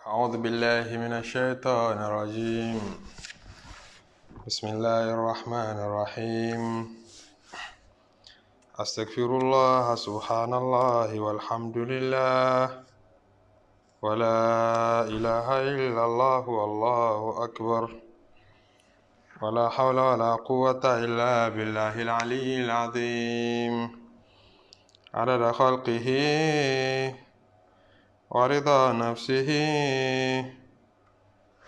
أعوذ بالله من الشيطان الرجيم. بسم الله الرحمن الرحيم. أستغفر الله سبحان الله والحمد لله ولا إله إلا الله والله أكبر ولا حول ولا قوة إلا بالله العلي العظيم عدد خلقه ورضا نفسه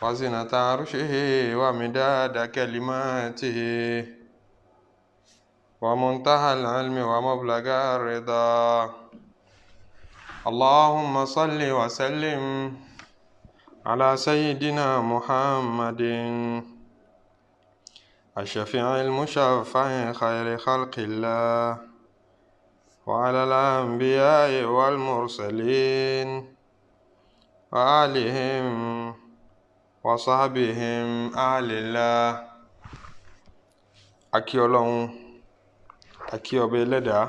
وزنة عرشه ومداد كلماته ومنتهى العلم ومبلغ الرضا. اللهم صل وسلم على سيدنا محمد الشفيع المشفع خير خلق الله وعلى الأنبياء والمرسلين وآلهم وصحبهم أهل الله. Akí Ọlọ́run, akí ọba ẹlẹ́dàá,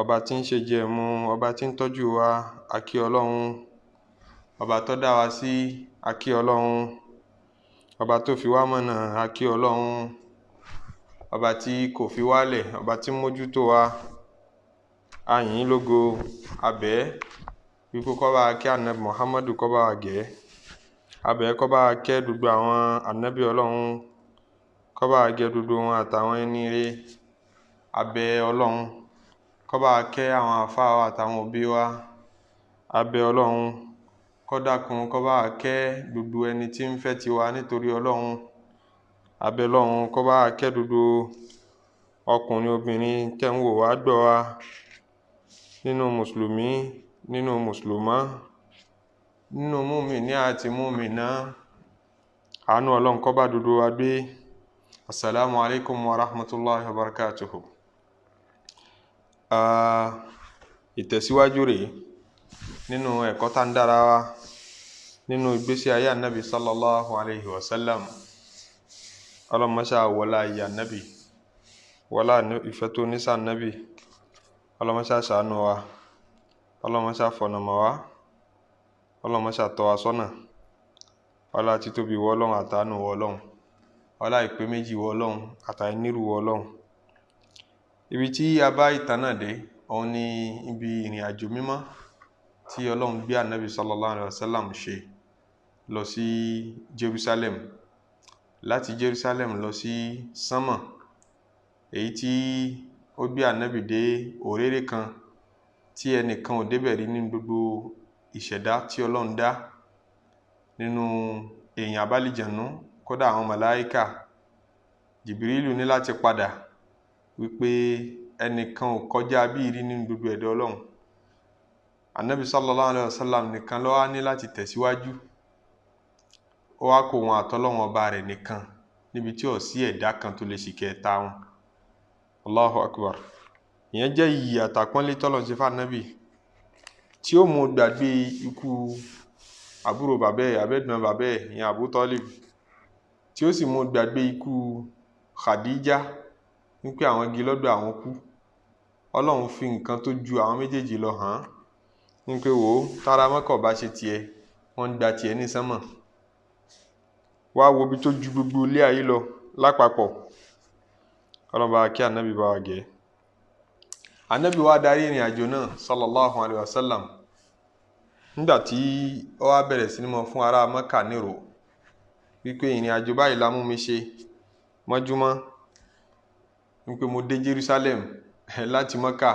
ọba tí ń ṣe jẹ̀mú, ọba tí ń tọ́jú wa, akí Ọlọ́run, ọba tó dá wa sí, akí Ọlọ́run, ọba tó fi wá mọ̀nà, akí Ọlọ́run, ọba tí kò fi wálẹ̀, ọba tí ń mójútó wa, a yìn ín lógo, abẹ́ wípé kó bá kẹ́ ànábì Muhammadu, kó bá gẹ̀, abẹ́ kó bá kẹ́ gbogbo àwọn ànábì Ọlọ́run, kó bá gẹ̀ gbogbo wọn àtàwọn ẹni rere, abẹ́ Ọlọ́run kó bá kẹ́ àwọn àfáà wa àtàwọn òbí wa, abẹ́ Ọlọ́run kó dákun kó bá kẹ́ gbogbo ẹni tí ń fẹ́ tiwa nítorí Ọlọ́run, abẹ́ Ọlọ́run kó bá kẹ́ gbogbo ọkùnrin obìnrin tẹ́ ń wò wá gbọ́ wa nínú mùsùlùmí, nínú mùsùlùmá, nínú mùmínì àti mùmínà, àánú Ọlọ́run kó bá gbogbo wa gbé. Assalamu alaikum wa rahmatullahi wa barakatuhu. Ìtẹ̀síwájú rèé nínú ẹ̀kọ́ tá ń dára wa nínú ìgbésí ayé ànábì sallallahu alaihi wasallam. Ọlọ́mọṣá wọlá ìyà ànábì, wọlá ìfẹ́ tó ní sí ànábì, ọlọ́mọṣá ṣàánú wa, ọlọ́mọṣá fọ̀nàmọ́ wa, ọlọ́mọṣá tọ́ wa sọ́nà, ọlá títóbi wọ Ọlọ́run àtàánú wọ Ọlọ́run, ọlá ìpé méjì wọ Ọlọ́run àtàínírù wọ Ọlọ́run. Ibi tí a bá ìtàn náà dé, òun ni ibi ìrìn àjò mímọ́ tí Ọlọ́run gbé ànábì sallallahu alaihi wasallam ṣe lọ sí Jerusalem, láti Jerusalem lọ sí sánmà, èyí tí ó gbé ànábì dé òréré kan tí ẹnìkan ò débẹ̀ rí ní gbogbo ìṣẹ̀dá tí Ọlọ́run dá, nínú èèyàn abálìjànú, kódà àwọn màláíkà. Jìbìrìlù ní láti padà wípé ẹnìkan ò kọjá bí rí nínú gbogbo ẹ̀dá Ọlọ́run. Ànábì sallallahu alaihi wasallam nìkan ló wá ní láti tẹ̀síwájú, ó wá kó wọn àtọ́lọ́wọ́n ọba rẹ̀ nìkan níbi tí ò sí ẹ̀dá kan tó lè ṣìkẹta wọn. Allahu akbar. Ìyẹn jẹ́ iyì àtàpọ́nlé tọ́lọ́run ṣe fún ànábì tí ó mú gbàgbé ikú àbúrò bàbá ẹ̀, àbẹ́gbọ̀n bàbá ẹ̀, ìyẹn Abu Talib, tí ó sì mú gbàgbé ikú Khadija wípé àwọn igi lọ́dọ̀ àwọn kú. Ọlọ́run fi nǹkan tó ju àwọn méjèèjì lọ hàn wípé wò ó, tára mọ́kọ̀ bá ṣe tiẹ̀, wọ́n ń gba tiẹ̀ ní sánmà, wá wo bí tó ju gbogbo ilé ayé lọ lápapọ̀. Ọlọ́run bá kí ànábì bá wa gẹ̀. Ànábì wá darí ìrìn àjò náà sallallahu alaihi wasallam. Nígbà tí ó wá bẹ̀rẹ̀ sí ní mọ̀ fún ará Mẹ́kà nírò wípé ìrìn àjò báyìí la mú mi ṣe mọ́júmọ́, wípé mo dé Jerusalem láti Mẹ́kà.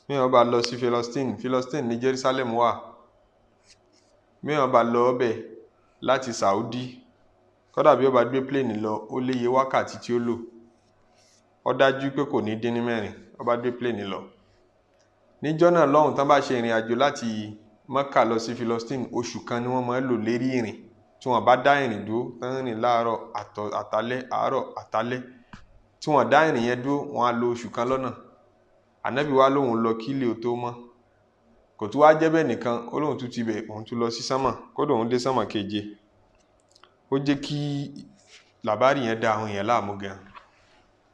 Mìíràn bá lọ sí Philistine ní Jerusalem wà. Mìíràn bá lọ ọbẹ̀ láti Saudi, kódà bí ó bá gbé plane lọ, ó léye wákàtí tí ó lò. Ó dájú pé kò ní dín ní 4 ó bá gbé plane lọ. Níjọ́ náà lọ́hùn tán bá ṣe ìrìn àjò láti Mẹ́kà lọ sí Philistine, oṣù kan ni wọ́n máa ń lò lérí ìrìn. Tí wọ́n bá dá ìrìn dúró, tán rìn láàárọ̀ àtàlẹ́, àárọ̀ àtàlẹ́, tí wọ́n dá ìrìn yẹn dúró, wọ́n á lo oṣù kan lọ́nà. Ànábì wá lóhun lọ kí ilé ò tó mọ́. Kò tún wá jẹ́ bẹ́ẹ̀ nìkan, ó lóhun tún ti bẹ̀, òun tún lọ sí sánmà, kódà òun dé sánmà keje. Ó jẹ́ kí làbárì yẹn dá àwọn èèyàn láàmú gan.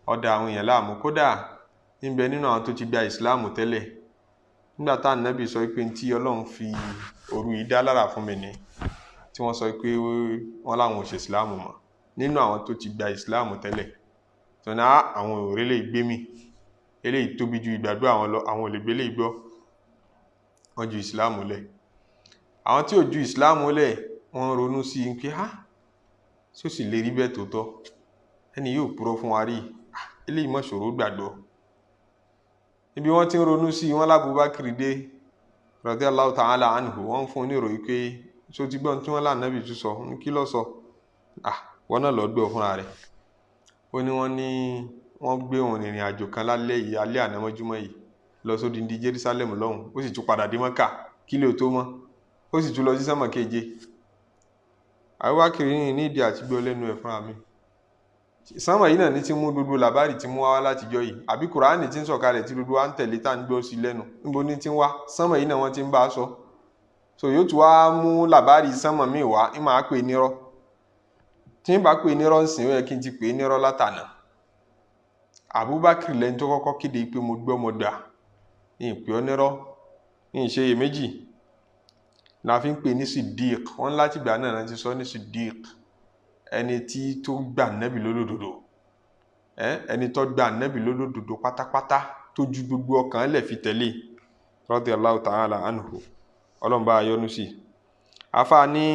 Ó dá àwọn èèyàn láàmú, kódà níbẹ̀ nínú àwọn tó ti gba ìsìláàmù tẹ́lẹ̀, nígbà tá ànábì sọ pé tí Ọlọ́run fi òru yìí dá lára fún mi ni tí wọ́n sọ pé wọ́n láwọn ò ṣe ìsìláàmù mọ́ nínú àwọn tó ti gba ìsìláàmù tẹ́lẹ̀ tó ní àwọn òrèlè gbé mi eléyìí tóbi ju ìgbàgbọ́ àwọn lọ, àwọn ò lè gbé léyìí gbọ́, wọ́n ju ìsìláàmù lẹ̀. Àwọn tí ò ju ìsìláàmù lẹ̀ wọ́n ronú sí i pé tí ó sì lè rí bẹ́ẹ̀ tòótọ́, ẹni yóò purọ́ fún wa rí, eléyìí mọ̀ ṣòro gbàgbọ́. Ibi wọ́n ti ń ronú sí i, wọ́n l'Abubakar dé radiyallahu ta'ala anhu, wọ́n fún un ní ìròyìn pé ṣó ti gbọ́n tí wọ́n l'Ànábì tún sọ, ní kí ló sọ? Wọ́n náà lọ gbọ́ fúnra rẹ̀. Ó ní wọ́n gbé òun ìrìn àjò kan lálẹ́ yìí, alẹ́ àná mọ́júmọ́ yìí, lọ sódì ní Jerusalem lọ́hùn, ó sì tún padà dé Mọ́kà kí lè tó mọ́, ó sì tún lọ sí sánmà keje. Abubakar ní ìdí àti gbọ́ lẹ́nu ẹ̀ fúnra mi. Sánmà yìí náà ní ti mú gbogbo làbárì tí mú wá látijọ́ yìí, àbí Kùránì tí ń sọ̀kalẹ̀ tí gbogbo wa ń tẹ̀lé tá ń gbọ́ sí lẹ́nu, níbo ní ti ń wá? Sánmà yìí náà wọ́n ti ń bá a sọ. So yóò tún wá mú làbárì sánmà míì wá, ń máa pè nírọ́. Tí ń bá pè nírọ́ ń sìn, ó yẹ kí n ti pè nírọ́ látànà. Abubakar lẹ́ni tó kọ́kọ́ kéde pé mo gbọ́ mo gbà, ní ìpè ọ́ nírọ́, ní ìṣe iyèméjì, la fi ń pè ní Siddiq. Wọ́n láti gbà náà ti sọ ní Siddiq, ẹni tí tó gbà Nábì lólódodo, ẹni tó gbà Nábì lólódodo pátápátá, tó ju gbogbo ọkàn lẹ̀ fi tẹ̀lé radiyallahu ta'ala anhu, Ọlọ́run bá yọ́nú sí. Àfáà ní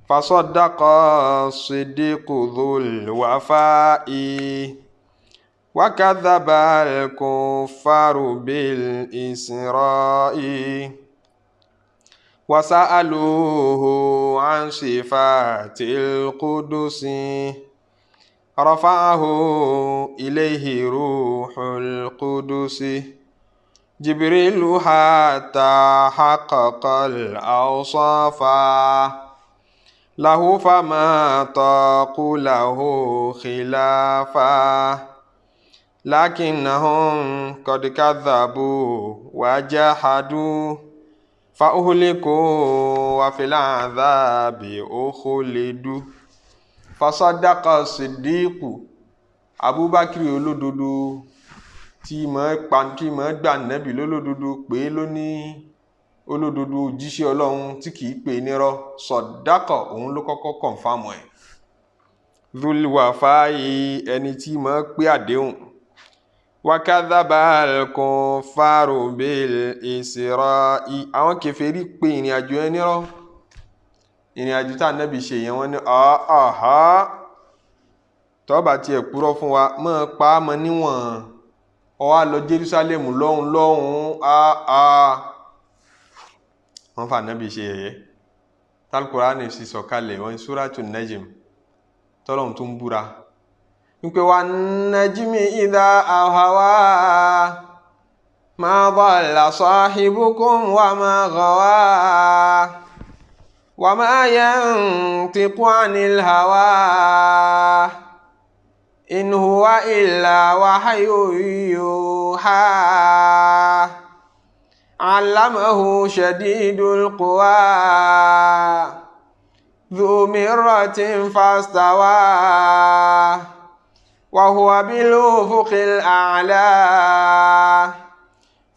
fasaddaqa Siddiqu dhul wafa'i wa kadhaba al-kuffaru bil isra'i wa sa'aluhu an sifatil qudusi rafa'ahu ilayhi ruhul qudusi jibrilu hatta haqqaqal awsafa lahu fama taqu lahu khilafa lakinnahum qad kadhabu wa jahadu fa uhliku wa fil adhabi ukhulidu. Fasaddaqa Siddiqu, Abubakar olódodo tí mọ́ gbà Nábì lólódodo pé ló ní olódodo òjíṣẹ́ Ọlọ́run tí kìí pè nírọ́. Saddaqa òun ló kọ́kọ́ kọ̀nfàmù ẹ̀. Dhul wafa'i, ẹni tí mọ́ pé àdéhùn. Wa kadhaba al-kuffaru bil isra'i, àwọn kèfèrí pé ìrìn àjò ẹ nírọ́. Ìrìn àjò tá Nábì ṣe yẹn wọ́n ní tó bá tiẹ̀ purọ́ fún wa, mọ́ pa á mọ́ níwọ̀n, ó wá lọ Jerusalem lọ́hùn wọ́n fà Nábì ṣe yẹ̀yẹ́. Al-Qur'an sì sọ̀kalẹ̀ wọ́n Suratul Najm tọ́lọ́hun tó ń búra wípé wan najmi idha hawa ma dhalla sahibukum wa ma ghawa wa ma yantiqu anil hawa in huwa illa wahyun yuha allamahu shadidul quwa dhu mirratin fastawa wa huwa bil ufuqil a'la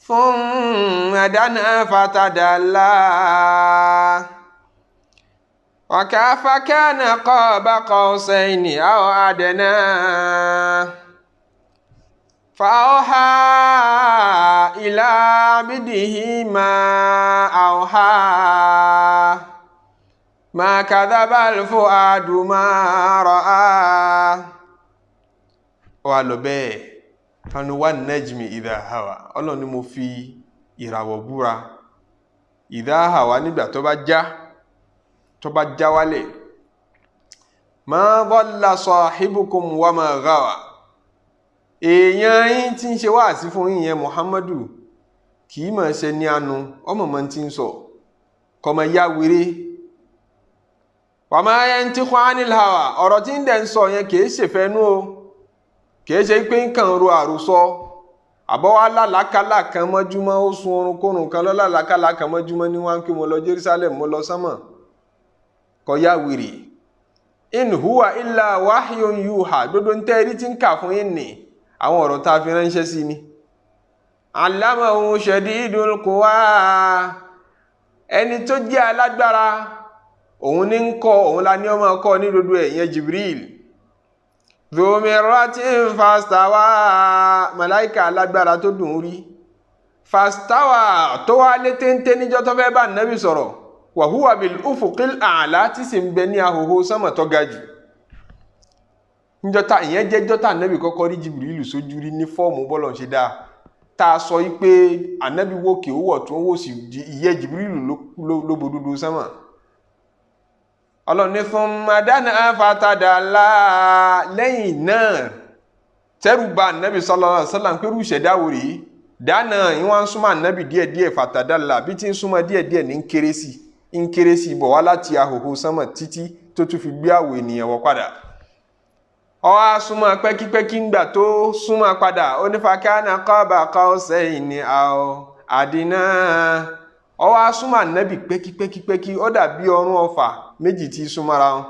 thumma dana fatadalla wa kana qaba qawsayni aw adna fa awha ila abdihi ma awha ma kadhaba al-fuadu ma ra'a. Wà lọ bẹ́ẹ̀ kanu wan najmi idha hawa, Ọlọ́run ni mo fi ìràwọ̀ búra. Idha hawa, nígbà tó bá já wálẹ̀. Ma dhalla sahibukum wa ma ghawa, èèyàn yín tí ń ṣe wáàsí fún yín yẹn Muhammadu kìí mọ̀ ṣe ní anu, ọmọ mọ̀ tí ń sọ kọmọ yá wéré. Wa ma yantiqu anil hawa, ọ̀rọ̀ tí ń dẹ̀ ń sọ yẹn kìí ṣe fẹ́nu o, kìí ṣe pé ń kàn ro àròsọ àbọ̀wá lálàkálà kan mọ́júmọ́, ó sun orun kórun kan lọ lálàkálà kan mọ́júmọ́ ní wọ́n ń pè mo lọ Jerusalem mo lọ sánmọ̀, kọ yá wèrè. In huwa illa wahyun yuha, gbogbo ń tẹ́rí tí ń kà fún yín ní àwọn ọ̀rọ̀ tá a fi ránṣẹ́ sí ni. allamahu shadidul quwa ẹni tó jẹ́ alágbára òun ní ń kọ́ òun la ní ọmọ kọ́ ní dodo ẹ̀yẹn Jibril dhu mirratin fastawa màláìkà alágbára tó dùn rí fastawa tó wá lé téńté níjọ́ tó fẹ́ bá nàbì sọ̀rọ̀ wa huwa bil ufuqil a'la tí sì ń bẹ ní ahòhò sánmà tó ga jù níjọ́ta ìyẹn jẹ́ jọ́ta ànábì kọ́kọ́ rí Jibril sójú rí ní fọ́ọ̀mù bọ́lọ̀ ń ṣe dáa tá a sọ pé ànábì wòkè ó wọ̀ tún wò sí ìyẹ́ Jibril ló bodòdó sánmà ọlọ́ni fún madana fatadala lẹ́yìn náà tẹ́rù bá ànábì sallallahu alaihi wasallam pẹ̀lú ìṣẹ̀dáwò rí dáná ìwọ̀n ń súnmọ́ ànábì díẹ̀díẹ̀ fatadala bí tí ń súnmọ́ díẹ̀díẹ̀ ní ń kéré sí bọ̀ wá láti ahòhò sánmà títí tó tún fi gbé àwọ̀ ènìyàn wọ̀ padà ọwá súnmọ́ pẹ́kípẹ́kí ń gbà tó súnmọ́ padà ó ní fakana qaba qawsayni aw adina ọwá súnmọ́ ànábì pẹ́kípẹ́kí ó dàbí ọrún ọfà méjì tí súnmọ́ra wọn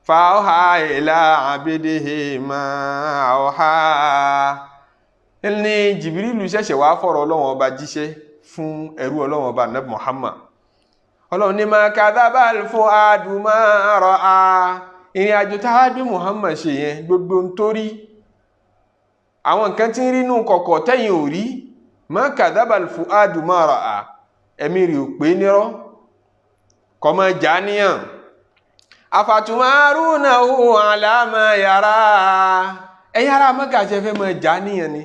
fa awha ila abidihi ma awha ní Jibrilu ṣẹ̀ṣẹ̀ wá fọ̀rọ̀ Ọlọ́run ọba jíṣẹ́ fún ẹrú Ọlọ́run ọba Nabi Muhammad Ọlọ́run ní ma kadhabal fuadu ma ra'a ìrìn àjò táwádé Muhammad ṣe yẹn gbogbo ń torí àwọn nǹkan tí ń rí nù kọ̀kọ̀ tẹ́yìn ò rí ma kadhabal fuadu ma ra'a ẹ̀mí rí ò pé nírọ́ kọmọ jàníyàn afatumarunahu ala ma yara ẹ̀yára mọ́gàjẹ́ fẹ́ mọ́ jàníyàn ni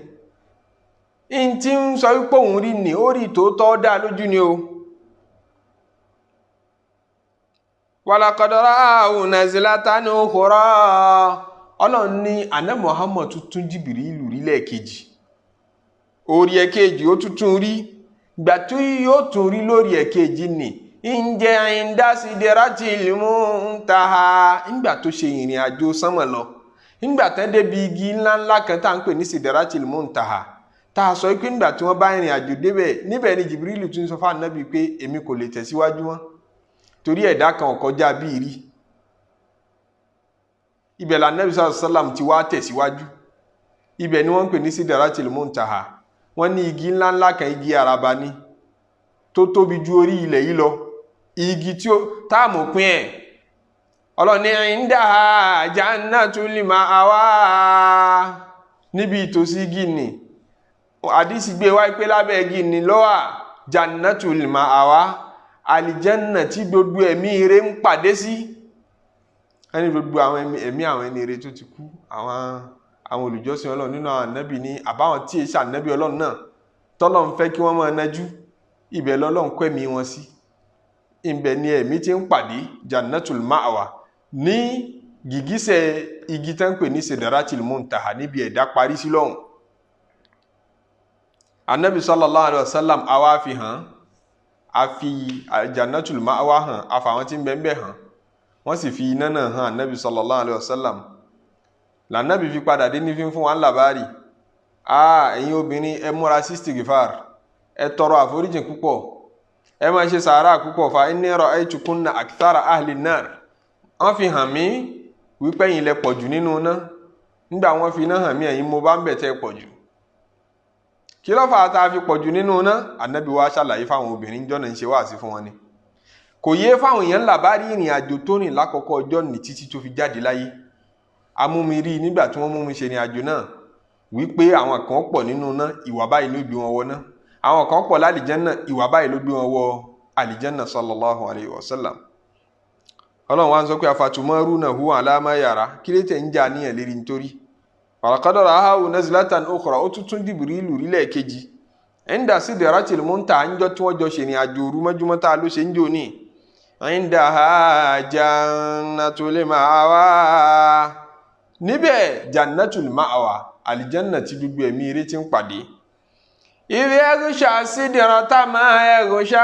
in tí ń sọ wípé òun rí ní ó rí tòótọ́ dá lójú ni o walaqad ra'ahu nazlatan ukhra Ọlọ́run ní àná Muhammad tuntun Jibrilu rí lẹ́ẹ̀kejì orí ẹ̀kejì ó tuntun rí gbà tó yóò tún rí lórí ẹ̀kejì ní ìjẹ́ inda sidratil muntaha nígbà tó ṣe ìrìn àjò sánmà lọ nígbà tán débi igi ńláńlá kan tá ń pè ní sidratil muntaha tá a sọ pé nígbà tí wọ́n bá ìrìn àjò débẹ̀ níbẹ̀ ni Jibrilu tún sọ fún Ànábì pé èmi kò lè tẹ̀síwájú mọ́ torí ẹ̀dá kan ọ̀kọjá bí rí ibẹ̀ la Nabi sallallahu alaihi wasallam ti wá tẹ̀síwájú ibẹ̀ ni wọ́n ń pè ní Sidratil Muntaha wọ́n ní igi ńláńlá kan igi àràbà ní tó tóbi ju orí ilẹ̀ yìí lọ igi tí ó táàmù pín ẹ̀ ọlọ́ni indaha jannatul ma'wa níbi ìtòsí igi ni àdísì gbé wáyé pé lábẹ́ igi ni lọ́wà jannatul ma'wa àlìjánà tí gbogbo ẹ̀mí ire ń pàdé sí ẹni gbogbo àwọn ẹ̀mí àwọn ẹni ire tó ti kú àwọn olùjọ́sìn Ọlọ́run nínú àwọn ànábì ní àbáwọn tí èsì ànábì Ọlọ́run náà tọ́lọ́run fẹ́ kí wọ́n máa nájú ibẹ̀ lọ́lọ́run kọ́ ẹ̀mí wọn sí ibẹ̀ ni ẹ̀mí tí ń pàdé jannatul ma'wa ní gìgísẹ̀ igi tán pè ní sidratil muntaha níbi ẹ̀dá parí sí lọ́hùn ànábì sallallahu alaihi wasallam àwa fi hàn a fi jannatul ma'wa hàn àfàwọn tí ń bẹ hàn wọ́n sì fi iná náà hàn ànábì sallallahu alaihi wasallam lànábì fi padà dé ní fún wa ń làbárì ẹ̀yin obìnrin ẹ múra sí istighfar ẹ tọrọ àforíjìn púpọ̀ ẹ máa ṣe sàárà púpọ̀ fa inni ra'aytukunna akthara ahli an-nar wọ́n fi hàn mí wípé ẹ̀yin lẹ pọ̀jù nínú iná nígbà wọ́n fi iná hàn mí ẹ̀yin mo bá ń bẹ̀ tẹ́ pọ̀jù kí ló fà tá a fi pọ̀jù nínú iná ànábì wa ṣàlàyé fáwọn obìnrin jọ́nà ń ṣe wáàsí fún wọn ni kò yé fáwọn èèyàn làbárí ìrìn àjò tó rìn lákọ̀ọ́kọ́ ọjọ́ ní títí tó fi jáde láyé amúmirí nígbà tí wọ́n mú mi ṣe ìrìn àjò náà wípé àwọn kan pọ̀ nínú iná ìwà báyìí ló gbé wọn wọ náà àwọn kan pọ̀ lálìjẹ́nà ìwà báyìí ló gbé wọn wọ àlìjẹ́nà sallallahu alayhi wa sallam ọlọ́run wá ń sọ pé afatumarunahu ala ma yara kí lè tẹ̀ ń jà níyàn lérí nítorí walaqad ra'ahu nazlatan ukhra ó tuntun Jibrilu rí lẹ́ẹ̀kejì inda sidratil muntaha ń jọ tí wọ́n jọ ṣe ìrìn àjò òru mọ́júmọ́ tá a ló ṣe ń jò ní indaha jannatul ma'wa níbẹ̀ jannatul ma'wa àlìjánà tí gbogbo ẹ̀mí eré ti ń pàdé ibi ẹgúnṣà sidrata ma ẹgúnṣà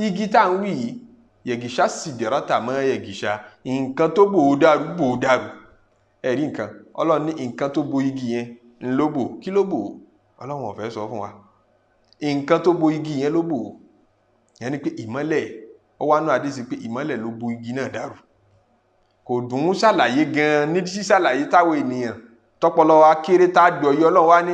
igi tá ń wí yẹgìṣà sidrata ma yẹgìṣà nǹkan tó bò ó dàrú ẹ̀rí nǹkan ọlọ́run ní nǹkan tó bo igi yẹn ló bò kí ló bò ọlọ́run ò fẹ́ sọ fún wa nǹkan tó bo igi yẹn ló bò yẹn ni pé ìmọ́lẹ̀ ó wá nú àdísì pé ìmọ́lẹ̀ ló bo igi náà dàrú kò dùn ún ṣàlàyé gan ní ṣíṣàlàyé táwọn ènìyàn tọpọlọ akéré tá a gbọ́ yọ ọlọ́run wá ní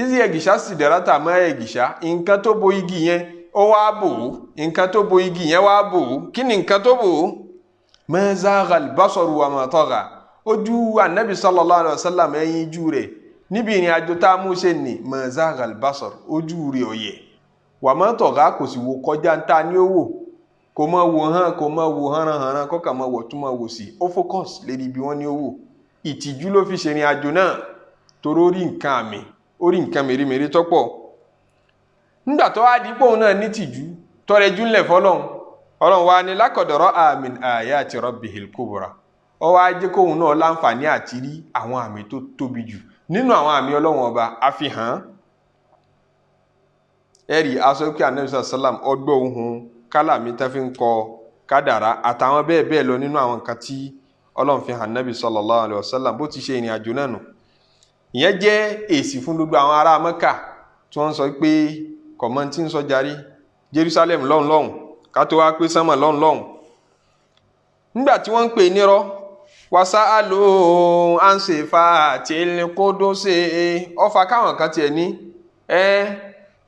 izi egisha siderata ma egisha nǹkan tó bo igi yẹn ó wá bò nǹkan tó bo igi yẹn wá bò kí ni nǹkan tó bò ma zagha al-basaru wa ma tagha ojú Ànábì sallallahu alaihi wasallam ẹ̀yin jú rẹ̀ níbi ìrìn àjò tá mú ṣe ni ma zagha al-basar ojú rẹ̀ òye wa ma tagha kò sì wò kọjá nta ní owó kò mọ wò hàn kò mọ wò hàn kò kà mọ wò tún mọ wò sí ó focus lérí bí wọ́n ní owó ìtìjú ló fi ṣe ìrìn àjò náà toró rí nǹkan àmì orí nǹkan mèremère tó pọ̀ nígbà tó wá dípò náà ní tìjú tọrẹjú ńlẹ̀ fọ́lọ́run Ọlọ́run wá ní laqad ra'a min ayati rabbihil kubra ó wá jẹ́ kóhun náà láǹfààní àti rí àwọn àmì tó tóbi jù nínú àwọn àmì Ọlọ́run ọba àfihàn ẹ̀rí aṣọ pé Ànábì sallam ọgbọ́ ohun kálàmì tá fi ń kọ kádàrá àtàwọn bẹ́ẹ̀ bẹ́ẹ̀ lọ nínú àwọn nǹkan tí Ọlọ́run fi hàn Ànábì sallallahu alaihi wasallam bó ti ṣe ìrìn àjò náà nù ìyẹn jẹ́ èsì fún gbogbo àwọn ará Mẹ́kà tí wọ́n sọ pé kọ̀mọ́ntì ń sọ jarí Jerusalem lọ́hùn ká tó wá pé sánmà lọ́hùn nígbà tí wọ́n ń pè nírọ́ wasa'alu an sifatil qudusi ọfà káwọn kan tiẹ̀ ní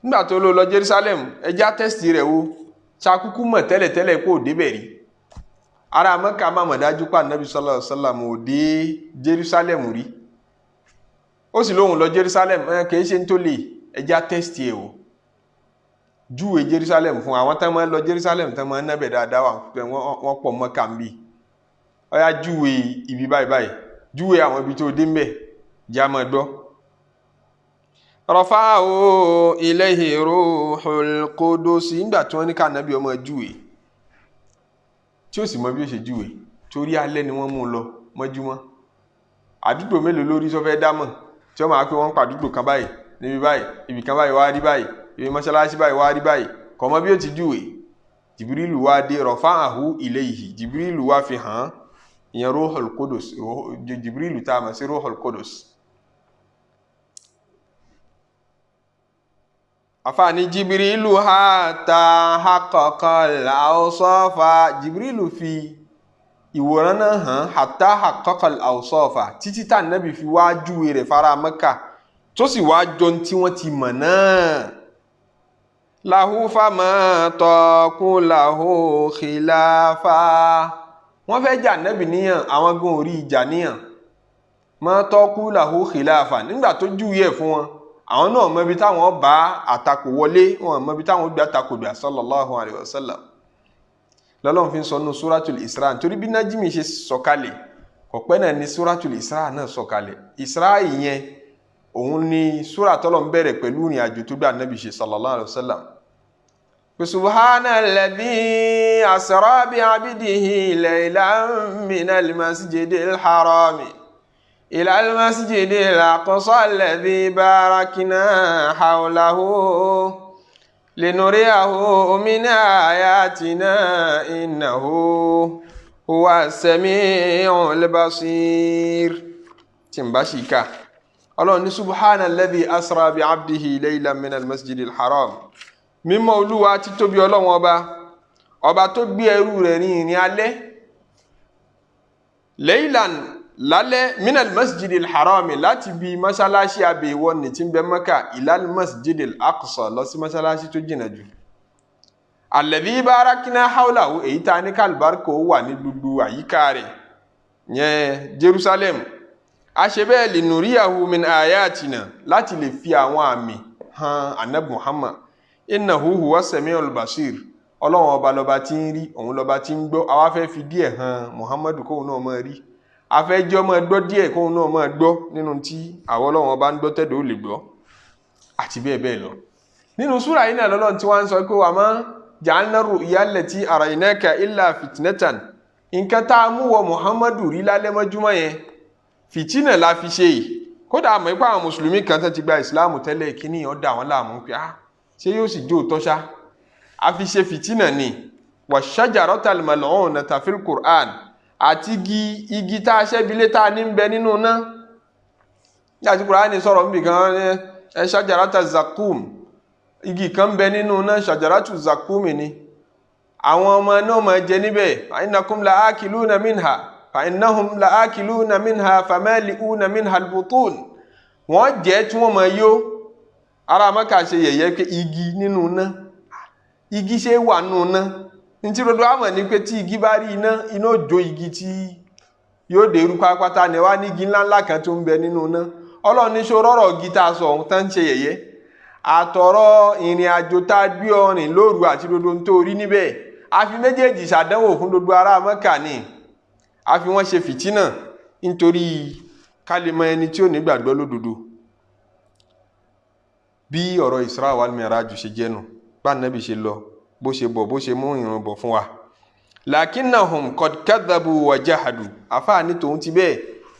nígbà tó lọ Jerusalem ẹjá tẹ́sítì rẹ̀ wo ṣakúkú mọ̀ tẹ́lẹ̀tẹ́lẹ̀ kó débẹ̀ rí ará Mẹ́kà má mọ̀ dájú pé Ànábì sallallahu alaihi wasallam ò dé Jerusalem rí ó sì lóhun lọ Jerusalem kìí ṣe ń tó lè ẹjá tẹ́sítì ẹ̀ o júwe Jerusalem fún àwọn tán máa ń lọ Jerusalem tán máa ń nábẹ̀ dáadáa wọ́n pọ̀ Mẹ́kà ń bì ọyá júwe ibi báyìí júwe àwọn ibi tó dé ń bẹ̀ já máa gbọ́. Rafa'u ilayhi ruhul qudus nígbà tí wọ́n ní ká Ànábì ọmọ júwe tí ó sì mọ bí ó ṣe júwe torí alẹ́ ni wọ́n mú lọ mọ́júmọ́ àdúgbò mélòó lórí sọ fẹ́ dámọ̀ tí wọ́n máa pé wọ́n pàdúgbò kan báyìí níbi báyìí ibì kan báyìí wá rí báyìí ibi mọ́ṣáláṣí báyìí wá rí báyìí kò mọ bí ó ti júwe Jibrilu wá dé rafa'ahu ilayhi Jibrilu wá fi hàn ìyẹn ruhul qudus Jibrilu tá a mọ̀ sí ruhul qudus afáàní Jibrilu hatta haqqaqa al-awsafa Jibrilu fi ìwòrán náà hàn hatta haqqaqa al-awsafa títí tá Ànábì fi wá júwe rẹ̀ fara Mẹ́kà tó sì wá jọ tí wọ́n ti mọ̀ náà lahu fama taqu lahu khilafa wọ́n fẹ́ jà Ànábì níyàn àwọn gan orí ìjà níyàn ma taqu lahu khilafa nígbà tó júwe ẹ̀ fún wọn àwọn náà mọ̀ bí táwọn bá àtakò wọlé wọn mọ̀ bí táwọn gbé àtakò gbà sallallahu alaihi wasallam lọ́lọ́run fi ń sọ nínú suratul Isra torí bí nájímì ṣe sọ̀kalẹ̀ kọ̀pẹ́ náà ni suratul Isra náà sọ̀kalẹ̀ Isra ìyẹn òun ni súrà tọ́lọ̀ ń bẹ̀rẹ̀ pẹ̀lú ìrìn àjò tó gbà Ànábì ṣe sallallahu alaihi wasallam subhanalladhi asra bi abdihi laylan minal masjidil harami إلى المسجد الأقصى الذي باركنا حوله لنريه من آياتنا إنه هو السميع البصير تنبشيكا الله سبحان الذي أسرى بعبده ليلا من المسجد الحرام من مولوات تبي الله وبا تبي أرورني عليه ليلا lálẹ́ minal masjidil harami láti bí mọ́sálásí àbẹ̀wọ̀ ní tí ń bẹ Mẹ́kà ilal masjidil aqsa lọ sí mọ́sálásí tó jìnà jù alladhi barakna hawlahu èyí ta ní kálùbáríkò wà ní gbogbo àyíká rẹ̀ yẹn Jerusalem a ṣe bẹ́ẹ̀ linuriyahu min ayatina láti lè fi àwọn àmì hàn Ànábì Muhammad innahu huwa sami'ul basir Ọlọ́run ọba lọba tí ń rí òun lọba tí ń gbọ́ àwa fẹ́ fi díẹ̀ hàn Muhammadu kóhun náà mọ́ rí afẹ́jọ́ ọmọ ẹgbọ́ díẹ̀ kóhun náà máa gbọ́ nínú tí àwọn Ọlọ́run ọba ń gbọ́ tẹ́dọ̀ ó lè gbọ́ àti bẹ́ẹ̀ bẹ́ẹ̀ lọ nínú súrà yìí náà lọ́lọ́run tí wọ́n ń sọ pé wà má ja'alna ru'ya allati araynaka illa fitnatan nǹkan tá a mú wọ Muhammadu rí lálẹ́ mọ́júmọ́ yẹn fìtínà la fi ṣe yìí kódà àmọ́ ipá àwọn mùsùlùmí kan tó ti gba ìsìláàmù tẹ́lẹ̀ kíní ó dà wọ́n láàmú pé ṣé yóò sì jó tọ́ṣá a fi ṣe fìtínà ni wa shajaratal mal'unata fil Qur'an àti igi tá a ṣẹ́bilé tá a ní ń bẹ nínú náà láti Kùránì sọ̀rọ̀ níbi kan ṣàjàrátà zakum igi kan ń bẹ nínú náà ṣàjàrátù zakum ni àwọn ọmọ náà máa jẹ níbẹ̀ innakum la'akiluna minha fa innahum la'akiluna minha famali'una minha al-butun wọ́n jẹ́ tí wọ́n máa yó ará Mẹ́kà ṣe yẹ̀yẹ́ pé igi nínú iná igi ṣe wà nínú iná ntí rodo àmọ̀ ní pé tí igi bá rí iná ó jó igi tí yóò dèrú pátápátá ní wá ní igi ńláńlá kan tó ń bẹ nínú iná Ọlọ́run ní ṣó rọ́rọ̀ igi tá a sọ ohun tán ń ṣe yẹ̀yẹ́ àtọ̀rọ̀ ìrìn àjò tá a gbé ọrìn lóru àti rodo tó rí níbẹ̀ a fi méjèèjì ṣàdánwò fún gbogbo ará Mẹ́kà ní a fi wọ́n ṣe fìtínà nítorí ká lè mọ ẹni tí ò ní gbàgbọ́ lódodo bí ọ̀rọ̀ Isra wal Miraj ṣe jẹ́nu bá Nábì ṣe lọ bó ṣe bọ̀ bó ṣe mú ìrun bọ̀ fún wa lakinnahum qad kadhabu wa jahadu àfáà ní tòun ti bẹ́ẹ̀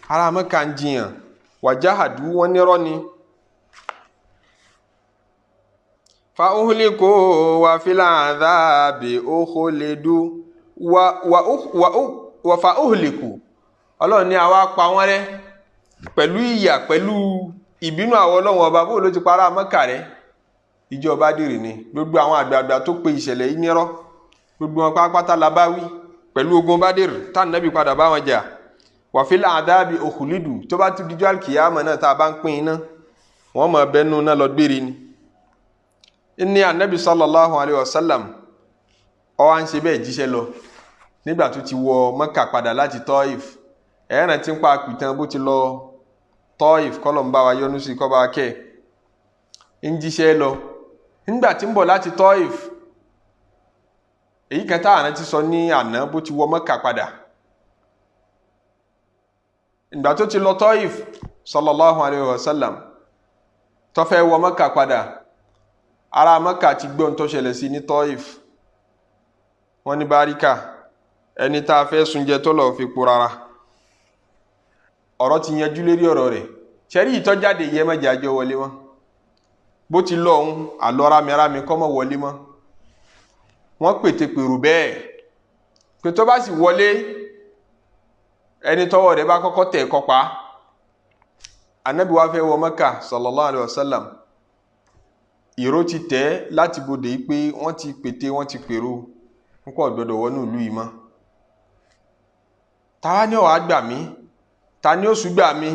ará Mẹ́kà ń jiyàn wa jahadu wọn nírọ́ ni fa uhliku wa fil adhabi ukhlidu wa fa uhliku Ọlọ́run ní àwa pa wọ́n rẹ́ pẹ̀lú ìyà pẹ̀lú ìbínú àwọn Ọlọ́run ọba bó ló ti pa ará Mẹ́kà rẹ́ ìjọ Bádìrì ni gbogbo àwọn àgbààgbà tó pe ìṣẹ̀lẹ̀ yìí nírọ́ gbogbo wọn pátápátá la bá wí pẹ̀lú ogun Bádìrì tá Nábì padà bá wọn jà wa fil adhabi ukhlidu tó bá tún dijọ́ àlùkìyámà náà tá a bá ń pín iná wọ́n mọ̀ bẹ́nu náà lọ gbére ni ní Ànábì sallallahu alayhi wa sallam ó wá ń ṣe bẹ́ẹ̀ jíṣẹ́ lọ nígbà tó ti wọ Mẹ́kà padà láti Tọ́ìf ẹ̀rìn tí ń pa àpìtàn bó ti lọ Tọ́ìf kọ́lọ̀ ń bá wa yọ́nú sí kọ́ba kẹ́ ń jíṣẹ́ lọ nígbà tí ń bọ̀ láti Tọ́ìf èyí kan táwọn ti sọ ní àná bó ti wọ Mẹ́kà padà ìgbà tó ti lọ Tọ́ìf sallallahu alayhi wa sallam tó fẹ́ wọ Mẹ́kà padà ará Mẹ́kà ti gbọ́n tó ṣẹlẹ̀ sí ní Tọ́ìf wọ́n ní báríkà ẹni tá a fẹ́ sunjẹ tó lọ fi po rárá ọ̀rọ̀ ti yanjú lérí ọ̀rọ̀ rẹ̀ ṣẹ́rí ìtọ́jáde yẹ mẹ́jẹ àjọ wọlé mọ́ bó ti lọ ohun àlọ́ rámirámi kọ́ mọ́ wọlé mọ́ wọ́n pète pèrò bẹ́ẹ̀ pé tó bá sì wọlé ẹni tọ́wọ́ rẹ̀ bá kọ́kọ́ tẹ̀ kọ́ pa Ànábì wa fẹ́ wọ Mẹ́kà sallallahu alayhi wa sallam ìró ti tẹ̀ láti bodè pé wọ́n ti pète wọ́n ti pèrò ń kọ́ gbọ́dọ̀ wọnú ìlú yìí mọ́ ta ni ó wá gbà mí ta ni ó ṣùgbà mi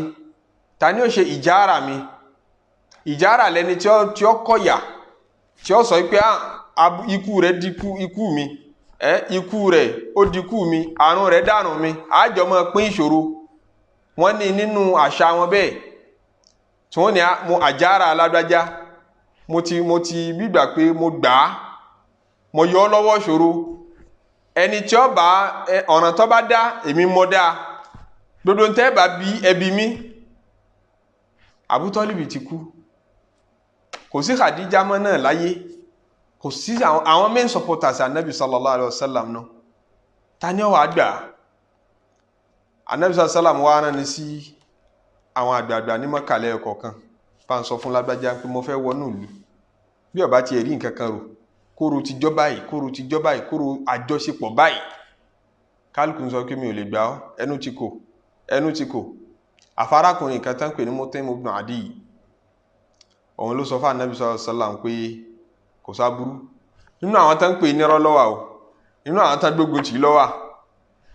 ta ni ó ṣe ìjára mi ìjára lẹni tí ó kọ̀yà tí ó sọ pé ikú rẹ̀ dínkù ikú mi ikú rẹ̀ ó dínkù mi àrùn rẹ̀ dànù mi àjọ mọ́ pín ìṣòro wọ́n ní nínú àṣà wọn bẹ́ẹ̀ tí wọ́n ní mo àjára alágbájá mo ti gbígbà pé mo gbà á mo yọ ọ́ lọ́wọ́ ìṣòro ẹni tí ó bá ọ̀ràn tó bá dá èmi mọ́ dáa gbogbo ntẹ́ bá bí ẹbí mi Abu Talib ti kú kò sí Khadija mọ́ náà láyé kò sí àwọn main supporters Ànábì sallallahu alayhi wa sallam náà ta ni ó wá gbà Ànábì sallallahu alayhi wa sallam wá rán ni sí àwọn àgbààgbà ní Mẹ́kà lẹ́ẹ̀kọ̀ọ̀kan bá ń sọ fún lágbájá pé mo fẹ́ wọnú ìlú bí ó bá ti rí nǹkan kan rò kóró ti jọ́ báyìí kóró ti jọ́ báyìí kóró àjọṣepọ̀ báyìí kálukú ń sọ pé mi ò lè gbà ọ́ ẹnu ti kò àfarákùnrin kan tán pè ní Mut'im ibn Adi òun ló sọ fún Ànábì sallallahu alaihi wasallam pé kò sáburú nínú àwọn tán pè ní rọ́lọ́wà o nínú àwọn tán gbógun tì lọ́wà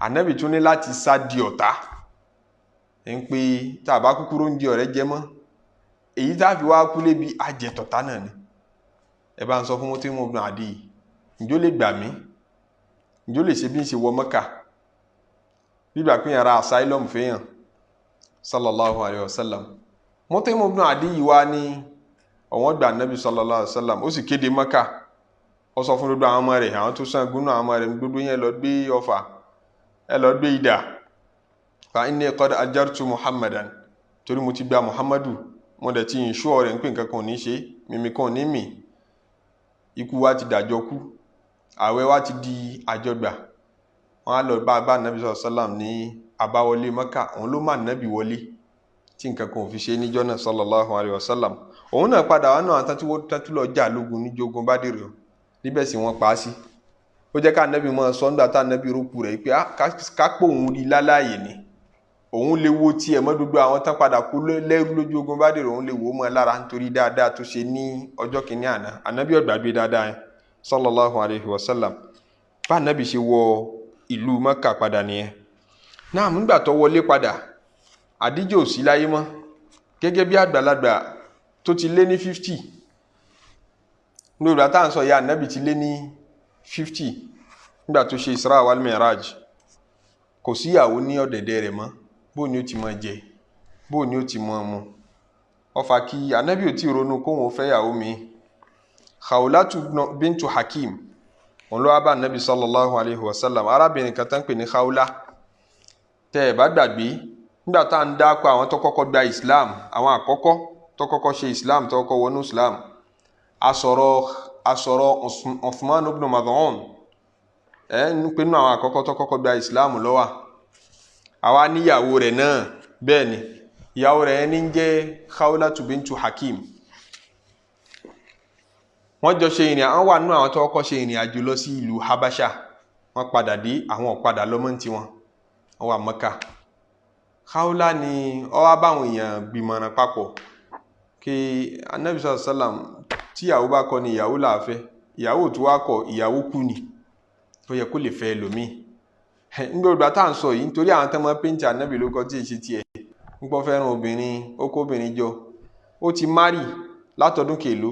Ànábì tún ní láti sá di ọ̀tá ń pé tàbá kúkúrú ń di ọ̀rẹ́ jẹ mọ́ èyí tá fi wá kú lébi àjẹtọ̀tá náà ni ẹ bá ń sọ fún Mut'im ibn Adi ǹjọ́ lè gbà mí ǹjọ́ lè ṣe bí ń ṣe wọ Mẹ́kà bíbà pín ara asylum fèèyàn sallallahu alayhi wa sallam Mut'im ibn Adi yìí wá ní ọ̀wọ́n gbà Nabi sallallahu alayhi wa sallam ó sì kéde Mẹ́kà ó sọ fún gbogbo àwọn ọmọ rẹ̀ àwọn tó sàn gúnnà àwọn ọmọ rẹ̀ gbogbo yẹn lọ gbé ọfà ẹ lọ gbé idà fa inni qad ajartu Muhammadan torí mo ti gba Muhammadu mo dẹ̀ ti yìn ṣú rẹ̀ ń pè nǹkan kan ní ṣe mímí kan ní mì ikú wa ti dàjọ kú àwẹ̀ wa ti di àjọgbà wọ́n á lọ bá Nabi sallallahu alayhi wa sallam ní àbáwọlé Mẹ́kà òun ló má Nabi wọlé tí nǹkan kan ò fi ṣe níjọ́ náà sallallahu alayhi wa sallam òun náà padà wá náà tátú lọ jà lógun níjogun Bádìrì níbẹ̀ sì wọ́n pa á sí ó jẹ́ ká Nabi mọ́ sọ́ńdà tá Nabi rókù rẹ̀ pé kápò òun rí láláyè ni òun lè wo tiẹ̀ mọ́ gbogbo àwọn tán padà kú lẹ́rú lójú ogun Bádìrì òun lè wò mọ́ lára nítorí dáadáa tó ṣe ní ọjọ́ kìíní àná Ànábì ò gbàgbé dáadáa yẹn sallallahu alayhi wa sallam bá Ànábì ṣe wọ ìlú Mẹ́kà padà nìyẹn náà nígbà tó wọlé padà Àdíjà ò sí láyé mọ́ gẹ́gẹ́ bí àgbàlagbà tó ti lé ní 50 ní ìgbà tá à ń sọ ya ànábì ti lé ní 50 nígbà tó ṣe Isra wal Mi'raj kò síyàwó ní ọ̀dẹ̀dẹ̀ rẹ̀ mọ́ bó ni ó ti máa jẹ bó ni ó ti máa mu ó fà kí ànábì ò tí ronú kóhun ó fẹ́ yàwó mi. Khawlatu bintu Hakim òun ló wá bá ànábì sallallahu alayhi wa sallam, arábìnrin kan tán pè ní Khawla. Tẹ́ ẹ bá gbàgbé nígbà tá à ń dákọ àwọn tó kọ́kọ́ gba Islam, àwọn àkọ́kọ́ tó kọ́kọ́ ṣe Islam, tó kọ́kọ́ wọnú Islam, asọ̀rọ̀ Uthman ibn Mad'un ń pinnu àwọn àkọ́kọ́ tó kọ́kọ́ gba Islam lọ́wọ́. Àwa níyàwó rẹ̀ náà bẹ́ẹ̀ ni ìyàwó rẹ̀ ní ń jẹ́ Khawlatu bintu Hakim. Wọ́n jọ ṣe ìrìn àwọn wà nínú àwọn tó kọ́kọ́ ṣe ìrìn àjò lọ sí ìlú Habasha. Wọ́n padà dé àwọn ọ̀padà lọ́mọ́ tí wọ́n wà Mẹ́kà. Khawla ni ó wá báwọn èèyàn gbìmọ̀ràn papọ̀ kí Ànábì sallallahu alaihi wasallam tí ìyàwó bá kọ ni ìyàwó làáfẹ́, ìyàwó tó wá kọ ìyàwó kú ni tó yẹ kó lè fẹ́ lòmí. Nígbà tá à ń sọ yìí nítorí àwọn tẹ́mọ́ péńtì Ànábì ló kọ́ tí èṣe tiẹ̀ ń pọ́ fẹ́ràn obìnrin ó kó obìnrin jọ ó ti márì látọdún kèló.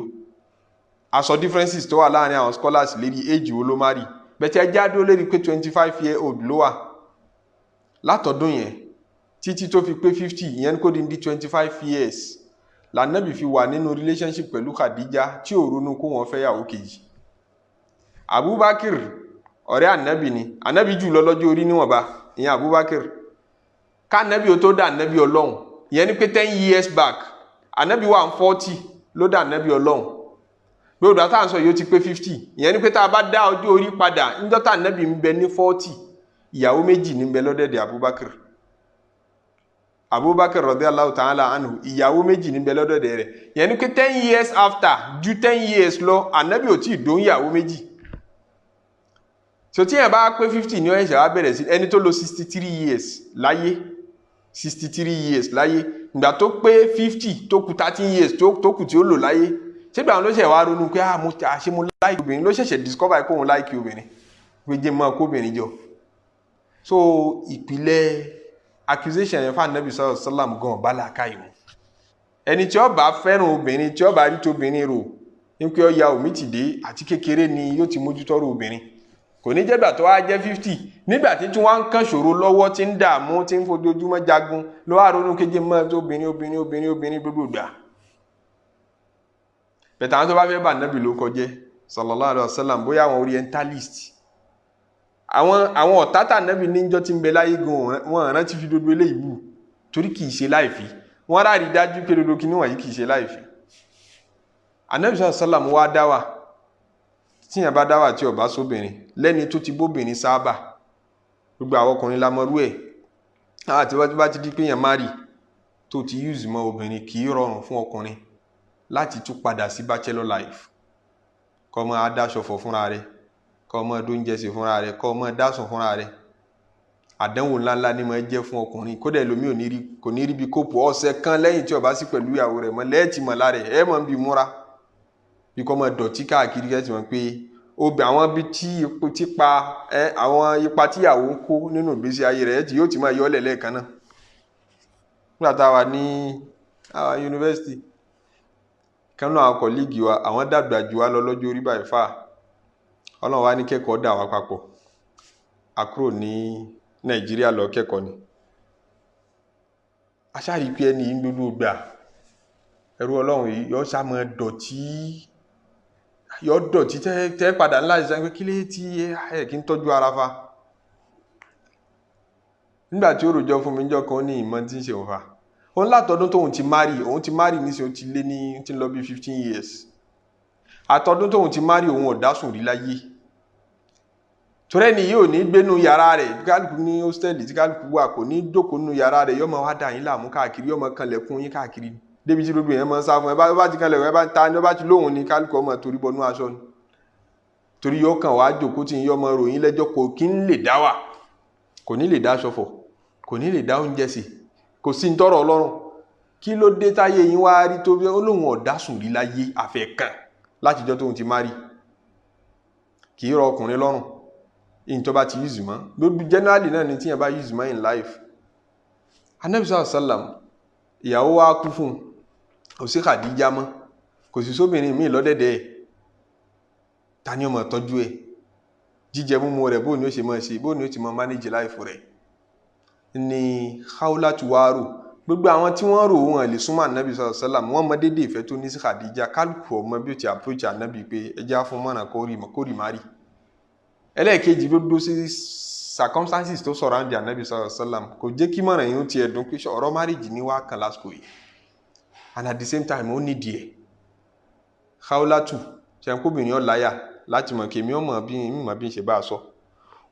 Aṣọ differences tó wà láàrin àwọn scholars lérí age wo ló márì bẹ́tẹ̀ jáde ó lérí pé 25-year-old ló wà látọdún yẹn títí tó fi pé 50 ìyẹn kó di 25 years l'Ànábì fi wà nínú relationship pẹ̀lú Khadija tí ò ronú kó wọn fẹ́ yàwó kejì. Abubakar ọ̀rẹ́ Ànábì ni Ànábì jù lọ lọ́jọ́ orí níwọ̀nba ìyẹn Abubakar ká Ànábì ó tó dá Ànábì Ọlọ́run ìyẹn ni pé 10 years back Ànábì wà 40 ló dá Ànábì Ọlọ́run gbogbo àtà ń sọ yóò ti pé 50 ìyẹn ni pé tá a bá dá ọjọ́ orí padà níjọ́ tá Ànábì ń bẹ ní 40 ìyàwó méjì ní bẹ lọ́dẹ̀dẹ̀ Abubakar radiyallahu ta'ala anhu ìyàwó méjì ní bẹ lọ́dẹ̀dẹ̀ rẹ̀ ìyẹn ni pé 10 years after ju 10 years lọ Ànábì ò tí ì dóhùn ìyàwó méjì. So tí yẹn bá pé 50 ní ọ̀yẹ̀ṣẹ̀ wá bẹ̀rẹ̀ sí ẹni tó lò 63 years láyé 63 years láyé ìgbà tó pé 50 tó kù 13 years tó kù tí ó lò láyé ṣégbà àwọn ló ṣẹ̀ wá ronú pé ṣe mo láìkì obìnrin ló ṣẹ̀ṣẹ̀ discover pé òun láìkì obìnrin pé jẹ́ mọ́ kó obìnrin jọ. So ìpìlẹ̀ accusation yẹn fún Ànábì sallallahu alaihi wasallam gan bá làákà ìmú. Ẹni tí ó bá fẹ́ràn obìnrin tí ó bá rí tóbìnrin rò ní pé ó ya omi ti dé àti kékeré ni yóò ti mójútọ́rọ̀ obìnrin kò ní jẹ́gbà tó wá jẹ́ 50 nígbà tí wọ́n ń kàn ṣòro lọ́wọ́ tí ń dààmú tí ń fojoojúmọ́ jagun ló wá ronú kéje mọ́ obìnrin gbogbo gbà. Bẹ̀tà àwọn tó bá fẹ́ bá Ànábì ló kọjẹ́ sallallahu alaihi wasallam bóyá àwọn orientalist àwọn ọ̀tátà Ànábì níjọ́ tí ń bẹ láyé gan wọn rántí fi dodo ilé ìbú torí kìí ṣe láìfí wọ́n rárí dájú pé dodo kìíní wọ̀nyí kìí ṣe láìfí. Ànábì sallallahu alaihi wasallam wá dáwà tíyàn bá dáwà tí ó bá sóbìnrin lẹ́ni tó ti bóbìnrin sáábà gbogbo àwọn ọkùnrin lámọ́rú ẹ̀ àti wọ́n bá ti di pé yàn márì tó ti use mọ́ obìnrin kìí rọrùn fún ọkùnrin láti tún padà sí bachelor life kó máa adáṣọ̀fọ̀ fúnra rẹ̀ kó máa dóúnjẹsẹ̀ fúnra rẹ̀ kó máa dásùn fúnra rẹ̀. Àdánwò ńláńlá ni máa jẹ́ fún ọkùnrin kódà ẹlòmíì kò ní rí bí kóòpù ọ̀sẹ̀ kan lẹ́yìn tí ó bá sí pẹ̀lú ìyàwó rẹ̀ mọ́ lẹ́ẹ̀tì mọ̀ lára ẹ̀ mọ̀ ń bí múra bí kò máa dọ̀tí káàkiri kẹ́tì mọ̀ pé obì àwọn bí tí pa àwọn ipa tíyàwó ń kó nínú ìgbésí ayé rẹ̀ tí yóò ti máa yọ́lẹ̀ lẹ́ẹ̀kan náà. Nígbà tá a wà ní yunifásitì kan náà àwọn kọ̀líìgì wa àwọn dàgbà jù wá lọ lọ́jọ́ orí báyìí fà Ọlọ́run wá ní kẹ́kọ̀ọ́ dà wá papọ̀ àkúrò ní Nàìjíríà lọ kẹ́kọ̀ọ́ ni. Aṣáàrí pé ẹni yìí gbogbo gbà ẹrú Ọlọ́run yìí yọ́ sá mọ́ dọ̀tí tẹ́ padà ńlá ìṣẹ́ pé kí lé tí ẹ̀ kí ń tọ́jú ara fa. Nígbà tí ó rojọ́ fún mi jọ́ kan ní ìmọ̀ tí ń ṣe òfà òun látọdún tóun ti márì níṣẹ́ ó ti lé ní tí ń lọ bí 15 years àtọdún tóun ti márì òun ọ̀dásùn rí láyé torẹ́ni yóò ní gbénú yàrá rẹ̀ kálukú ní hostel tí kálukú wà kò ní jókòó nínú yàrá rẹ̀ yọ́mọ wá dà yín láàmú káàkiri yọ́mọ kanlẹ̀kùn yín káàkiri débi tí gbogbo yẹn mọ́ sá fún ẹ bá ti kanlẹ̀kùn ẹ bá ta ni ó bá ti lóhùn ní kálukú ọmọ torí bọnú aṣọ ni torí yóò kàn wá jókòó tí yọ́mọ ròyìn lẹ́jọ́ kò kí ń lè dá wà kò ní lè dá aṣọ fọ̀ kò ní lè dá oúnjẹ sí kò sí ń tọrọ Ọlọ́run kí ló dé táyé yín wá rí tó bí olóhùn ọ̀dásùn rí láyé àfẹ́kàn látijọ́ tóun ti márì kì í rọ ọkùnrin lọ́rùn in tó bá ti use mọ́ gbogbo generally náà ni tí yẹn bá use mọ́ in life. Ànábì sallallahu alaihi wasallam ìyàwó wa kú fún kò sí Khadija mọ́ kò sí sóbìnrin míì lọ́dẹ̀dẹ̀ ta ni ó máa tọ́jú ẹ̀ jíjẹ múmu rẹ̀ bó ni ó ṣe máa ṣe bó ni ó ti máa manage life rẹ̀ ni Khawlatu wá rò gbogbo àwọn tí wọ́n rò wọn lè súnmọ́ ànábì sallallahu alaihi wasallam wọ́n mọ dédé ìfẹ́ tó ní sí Khadija kálukú ọmọ bí ó ti approach ànábì pé ẹjá fún mọ́nà kórì márì ẹlẹ́ẹ̀kejì gbogbo sí circumstances tó surround ànábì sallallahu alaihi wasallam kò jẹ́ kí mọ́nà yìí ó ti ẹ̀dùn pé ọ̀rọ̀ marriage ní wá kan lásìkò yìí and at the same time ó nídìí ẹ̀ Khawlatu ṣẹ́nkóbìnrin ọ̀láyà láti mọ̀ kí mi ò mọ̀ bí n ṣe bá a sọ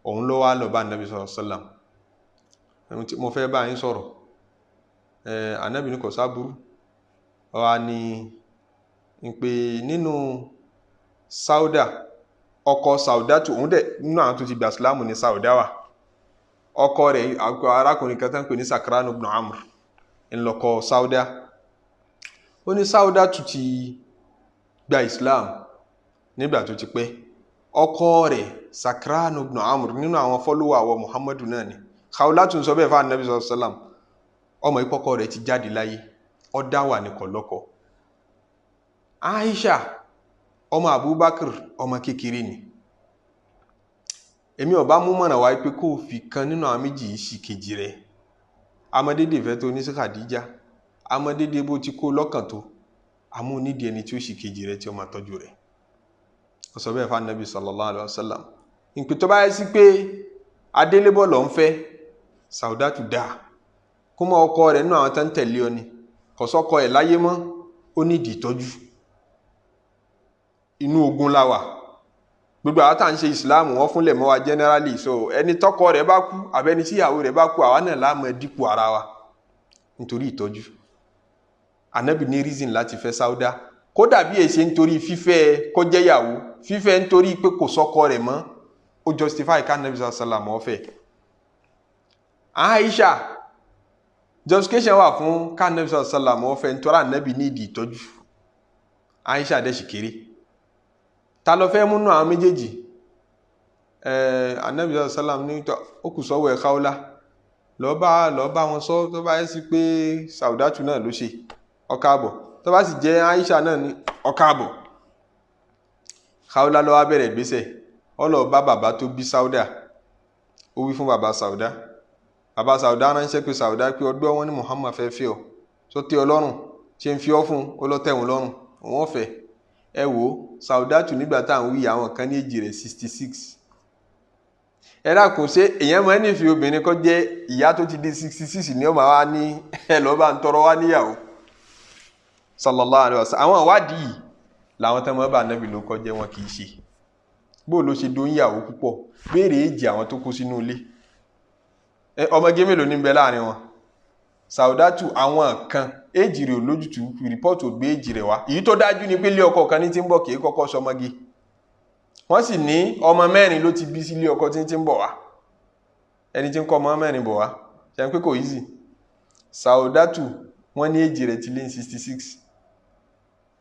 òun ló wá lọ bá ànábì sallallahu alaihi wasallam mo fẹ́ bá yín sọ̀rọ̀ ànábì ní kò sáburú wá ní pé nínú Sauda ọkọ Saudatu òun dẹ̀ nínú àwọn tó ti gbà sílámù ní Sauda wà ọkọ rẹ̀ arákùnrin kan tán pè ní Sakranu ibn Amr ńlọkọ Sauda ó ní Saudatu ti gba Islam nígbà tó ti pẹ́ ọkọ rẹ̀ Sakranu ibn Amr nínú àwọn fọ́lọ́wà wọ Muhammadu náà ni Khawlatu sọ bẹ́ẹ̀ fún ànábì sallallahu alaihi wasallam ọmọ ìpọ́kọ rẹ̀ ti jáde láyé ó dá wà ní kọ̀lọ́kọ̀ Aisha ọmọ Abubakar ọmọ kékeré ni èmi ọba mú mọ̀nà wáyé pé kó fi kan nínú àwọn méjì yìí sí kejì rẹ̀ amọ̀dédé ìfẹ́ tó ní sí Khadija amọ̀dédé bó ti kó lọ́kàn tó àmú nídìí ẹni tí ó sì kejì rẹ̀ tí ó máa tọ́jú rẹ̀ ó sọ bẹ́ẹ̀ fún ànábì sallallahu alaihi wasallam ìpè tó bá yẹ sí pé adélébọ̀ ló ń fẹ́ Saudatu dáa kó mọ ọkọ rẹ̀ nínú àwọn tó ń tẹ̀lé ọ ni kò sọ́kọ ẹ̀ láyé mọ́ ó nídìí ìtọ́jú inú ogun láwà gbogbo àwọn tá à ń ṣe ìsìláàmù wọn fúnlẹ̀ mọ́ wa generally so ẹni tọ́kọ rẹ̀ bá kú àbẹ́ni tíyàwó rẹ̀ bá kú àwa náà láàmú dípò ara wa nítorí ìtọ́jú ànábì ní reason láti fẹ́ Sauda kódà bí èsè nítorí fífẹ́ kó jẹ́yàwó fífẹ́ nítorí pé kò sọ́kọ rẹ̀ mọ́ ó justify ká ànábì sallallahu alaihi wasallam ọ̀fẹ́ Aisha justification wà fún ká ànábì sallallahu alaihi wasallam ọ̀fẹ́ nítorí ànábì ní ìdí ìtọ́jú Aisha dẹ̀ sì kéré ta ló fẹ́ múnú àwọn méjèèjì ànábì sallallahu alaihi wasallam ní ó kù sọ́wọ́ ẹ̀ Khawla lọ bá wọn sọ tó bá yẹ sí pé Saudatu náà ló ṣe ó káàbọ̀ tó bá sì jẹ́ Aisha náà ní ó káàbọ̀ Khawla ló wá bẹ̀rẹ̀ ìgbésẹ̀ ó lọ bá bàbá tó bí Sauda ó wí fún bàbá Sauda ránṣẹ́ pé Sauda pé ọdún wọn ní Muhammad fẹ́ fẹ́ ọ tó tẹ́ ọ lọ́rùn ṣe ń fi ọ fún ó lọ tẹ̀wọ̀n lọ́rùn wọ́n fẹ́ ẹ wò Saudatu nígbà tá à ń wí àwọn kan ní èjì rẹ̀ 66 ẹ dákun ṣe èèyàn máa ń nífẹ̀ẹ́ obìnrin kó jẹ́ ìyá tó ti di 66 ní ọmọ wa ní ẹ lọ́ọ́ bá ń tọrọ wá níyàwó sallallahu alaihi wasallam àwọn ìwádìí làwọn tó máa bá ànábì ló kọjẹ́ wọn kì í ṣe bó ló ṣe dóyàwó púpọ̀ béèrè èjì àwọn tó kó sínú ilé ọmọge mélòó ní bẹ láàrin wọn Saudatu àwọn kan èjì rẹ̀ olójútù rìpọ́ọ̀tù gbé èjì rẹ̀ wá èyí tó dájú ni pé ilé ọkọ kan ní ti ń bọ̀ kì í kọ́kọ́ sọmọge wọ́n sì ní ọmọ mẹ́rin ló ti bí sí ilé ọkọ tí ń bọ̀ wá ẹni tí ń kọ́ ọmọ mẹ́rin bọ̀ wá ṣe ń pé kò easy Saudatu wọ́n ní èjì rẹ̀ ti lé ní 66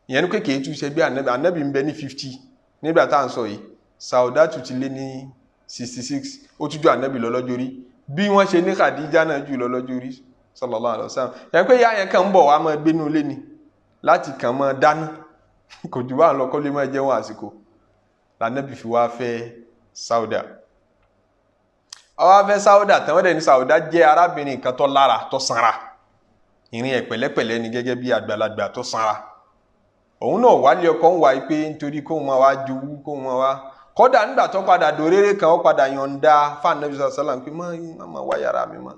ìyẹn ní kékeré tún ṣe bí ànábì ń bẹ ní 50 nígbà tá à ń sọ yìí Saudatu ti lé ní 66 ó tún ju ànábì lọ lọ́jọ́ rí bí wọ́n ṣe ní Khadija náà jù lọ lọ́jọ́ rí sallallahu alaihi wasallam yẹn pé ìyá yẹn kàn ń bọ̀ wá máa gbénú ilé ni láti kàn máa dáná kò jù bá ń lọ kọ́ lé máa jẹun àsìkò lànàbì fi wá fẹ́ Sauda ọwọ́ fẹ́ Sauda tán wọ́n dẹ̀ ní Sauda jẹ́ arábìnrin kan tó lára tó sanra ìrìn ẹ̀ pẹ̀lẹ́pẹ̀lẹ́ ni gẹ́gẹ́ bí àgbàlagbà tó sanra òun náà wálé ọkọ ń wá pé nítorí kóun máa wá jowú kóun máa wá kódà nígbà tó padà dòréré kan ó padà yọ̀ǹda fáànàbí sàlám pé má wá yàrá mi mọ́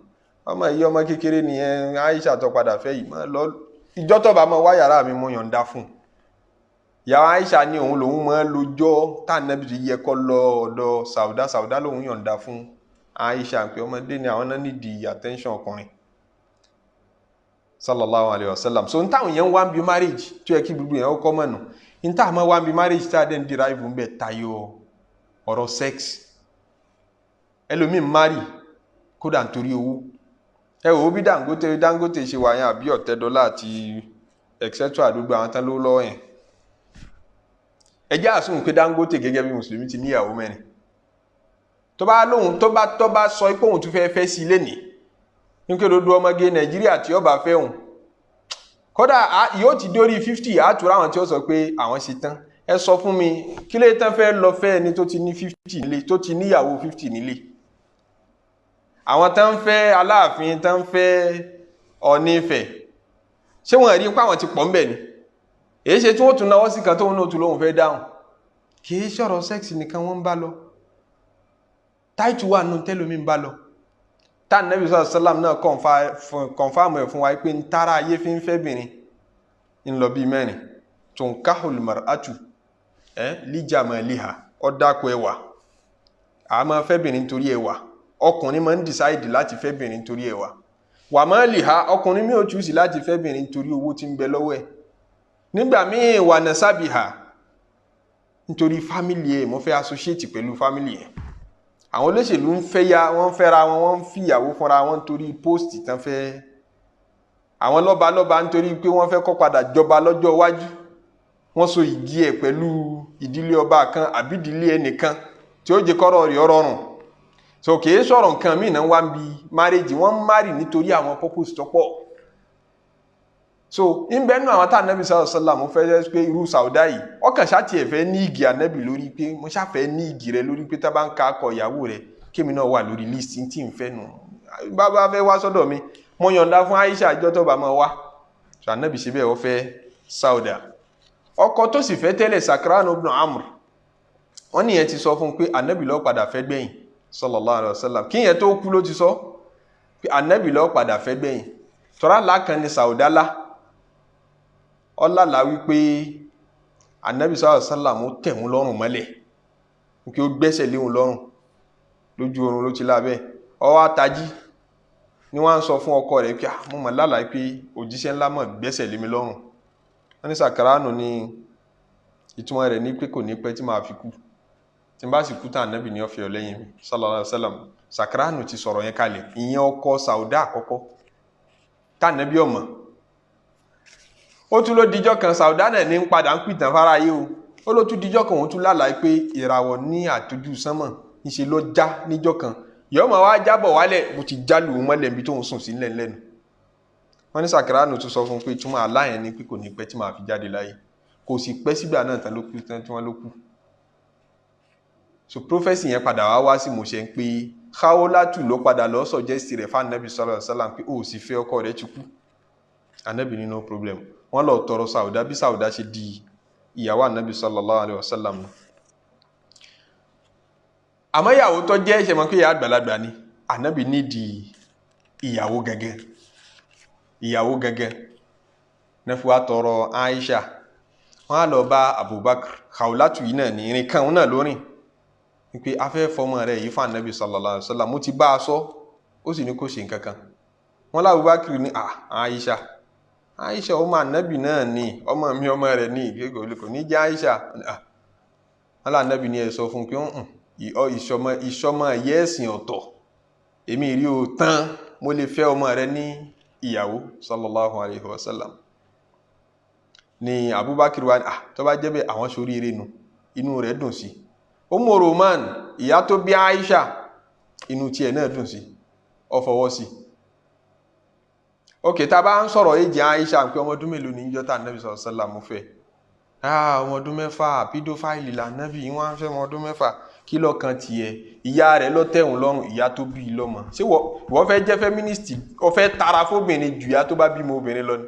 ọmọ yìí ọmọ kékeré nìyẹn Aisha tó padà fẹ́ yìí má lọ ìjọ tó bá máa wá yàrá mi mọ́ yọ̀ǹda fún ìyàwó Aisha ní òun lòun máa lójọ́ tànàbí ti yẹ kọ́ lọ ọ̀dọ̀ Sauda lòun yọ̀ǹda fún Aisha pé ọmọdé ni àwọn náà nídìí attention ọkùnrin sallallahu alayhi wa sallam so n táwọn yẹn wá ń bi marriage tó yẹ kí gbogbo yẹn ó kọ́ mọ̀ nù n táwọn máa wá ń bi marriage tá a dẹ̀ ń derive ń bẹ̀ tayọ ọ̀rọ̀ sex ẹlòmíì marry kódà nítorí owó ẹ wò ó bí Dangote ṣe wà yẹn àbí Ọ̀tẹ́dọ́là àti etc àdúgbò àwọn tán ló lọ́wọ́ yẹn ẹ jẹ́ àsùnwòn pé Dangote gẹ́gẹ́ bí mùsùlùmí ti níyàwó mẹ́rin tó bá sọ pé òun tún fẹ́ sí ilé nìí nígbà ló dún ọmọge Nàìjíríà tí ó bá fẹ́ òun kódà yóò ti dórí 50 àtúrà àwọn tí ó sọ pé àwọn ṣe tán ẹ sọ fún mi kí lè tán fẹ́ lọ fẹ́ ẹni tó ti ní 50 nílé tó ti níyàwó 50 nílé àwọn tán fẹ́ Aláàfin tán fẹ́ Ọ̀ọ̀nifẹ̀ ṣé wọ́n rí pé àwọn ti pọ̀ ń bẹ̀ ni èyí ṣe tí wọ́n tún náwó sí kan tó ń náà tún lóhun fẹ́ dáhùn kì í ṣọ̀rọ̀ sẹ́ẹ̀sì nìkan wọ́n ń bá lọ táìtù wà nù tẹ́lómi ń bá lọ tá Nábì sallam náà kọ̀nfàmù ẹ̀ fún wa pé ń tára ayé fi ń fẹ́bìnrin ń lọ bí mẹ́rin tunkahul mar'atu lijamaliha ọ̀dàkọ̀ ẹwà a máa fẹ́bìnrin torí ẹwà ọkùnrin máa ń decide láti fẹ́bìnrin torí ẹwà wà máa liha ọkùnrin mi ò choose láti fẹ́bìnrin torí owó tí ń bẹ lọ́wọ́ ẹ̀ nígbà míì wà nasabiha nítorí fámìlì ẹ̀ mo fẹ́ associate pẹ̀lú fámìlì ẹ̀ àwọn olóṣèlú ń fẹ́ya wọ́n fẹ́ra wọn wọ́n ń fìyàwó fúnra wọn nítorí post tán fẹ́ àwọn lọ́balọ́ba nítorí pé wọ́n fẹ́ kó padà jọba lọ́jọ́ iwájú wọ́n so igi ẹ̀ pẹ̀lú ìdílé ọba kan àbí ìdílé ẹnìkan tí ó jẹ́ kọ́rọ̀ rí ọrọ̀rùn so kìí sọ̀rọ̀ nǹkan míì náà wá ń bi marriage wọ́n ń marry nítorí àwọn purpose tó pọ̀ so ń bẹ́ẹ̀ nù àwọn tá Ànábì sallam fẹ́ pé irú Sauda yìí ọkàn ṣáàtì ẹ̀ fẹ́ ní igi Ànábì lórí pé mo ṣàfẹ́ ní igi rẹ lórí pé tá bá ń ka akọ ìyàwó rẹ kémi náà wà lórí list tí ń fẹ́ nù bàbá fẹ́ wá sọ́dọ̀ mi mo yọ̀ǹda fún Aisha ìjọ tó bá máa wá so Ànábì ṣe bẹ́ẹ̀ ó fẹ́ Sauda ọkọ tó sì fẹ́ tẹ́lẹ̀ Sakranu ibn Amr wọ́n níyẹn ti sọ fún pé Ànábì ló padà fẹ́ gbẹ̀yìn sallallahu alaihi wasallam kí yẹn tó kú ló ti sọ pé Ànábì ló padà fẹ́ gbẹ̀yìn tọ́ra lákan ni Sauda lá ọlálà wípé Ànábì sallallahu alaihi wasallam tẹ̀ wọ́n lọ́rùn mọ́lẹ̀ kí ó gbẹ́sẹ̀ lé wọn lọ́rùn lójú oorun ló ti lábẹ́ ó wá tají ni wọ́n sọ fún ọkọ rẹ̀ pé mo mọ̀ lálàá pé òjíṣẹ́ ńlá mọ̀ gbẹ́sẹ̀ lé mi lọ́rùn wọ́n ní Sakranu ní ìtumọ̀ rẹ̀ ní pé kò ní pẹ́ tí máa fi kú tí n bá sì kú tán Ànábì ní ó fi lẹ́yìn mi sallallahu alaihi wasallam Sakranu ti sọ̀rọ̀ yẹn kalẹ̀ ìyẹn ọkọ Sauda àkọ́kọ́ tá Ànábì ọmọ ó tún ló dijọ́ kan Sauda náà ní padà ń pìtàn fáráyé o ó ló tún dijọ́ kan òun tún lálàá pé ìràwọ̀ ní àtọ́jú sánmọ̀ níṣe ló já níjọ́ kan yọ́mọ̀ wá jábọ̀ wálẹ̀ bó ti jálù mọ́lẹ̀ bí tóun sùn sílẹ̀ lẹ́nu wọ́n ní Sakranu tún sọ fún pé túmọ̀ aláyẹn ní pé kò ní pẹ́ tí máa fi jáde láyé kò sì pẹ́ sígbà náà tán ló kú tán tí wọ́n ló kú so prophecy yẹn padà wá sí mọ̀ṣẹ́ pé Khawlatu ló padà lọ suggest rẹ̀ fún Ànábì sallallahu alaihi wasallam pé ó sì fẹ́ ọkọ rẹ̀ ti kú Ànábì ní no problem wọ́n lọ tọrọ Sauda bí Sauda ṣe di ìyàwó Ànábì sallallahu alaihi wasallam àmọ́ ìyàwó tó jẹ́ ìṣẹ̀mọ́ pé ìyá àgbàlagbà ni Ànábì ní di ìyàwó gẹ́gẹ́ nẹ́fùwá tọrọ Aisha wọ́n á lọ bá Abubakar Khawlatu yìí náà ní irin kan náà lórin wípé afẹ́ fọmọ rẹ̀ yìí fún Ànábì sallallahu alaihi wasallam mo ti bá a sọ ó sì ní kò ṣe nǹkan kan wọ́n lá Abubakar ní Aisha ọmọ Ànábì náà ní ọmọ mi ọmọ rẹ̀ ní ìgbégo ní jẹ́ Aisha wọ́n lá Ànábì ní ẹ sọ fún pé ìṣọmọ ẹ̀yẹ́sìn ọ̀tọ̀ èmi rí o tán mo lè fẹ́ ọmọ rẹ̀ ní ìyàwó sallallahu alaihi wasallam ni Abubakar wa tó bá jẹ́ bẹ́ àwọn ṣoríire nù inú rẹ̀ dùn sí Ummu Roman ìyá tó bí Aisha inú tí ẹ̀ náà dùn sí ó fọwọ́ sí ok tá bá ń sọ̀rọ̀ èjì Aisha pé ọmọ ọdún mélòó ní ìjọta Ànábì sallallahu alaihi wasallam fẹ́ ọmọ ọdún mẹ́fà pedophile l'Ànábì wọ́n fẹ́ ọmọ ọdún mẹ́fà kí lọ́kàn tiẹ̀ ìyá rẹ̀ ló tẹ̀wọ̀n lọ́rùn ìyá tó bí lọ́mọ ṣé wọ́n fẹ́ jẹ́ feminist ó fẹ́ tara fóbìnrin ju ìyá tó bá bímọ obìnrin lọ ni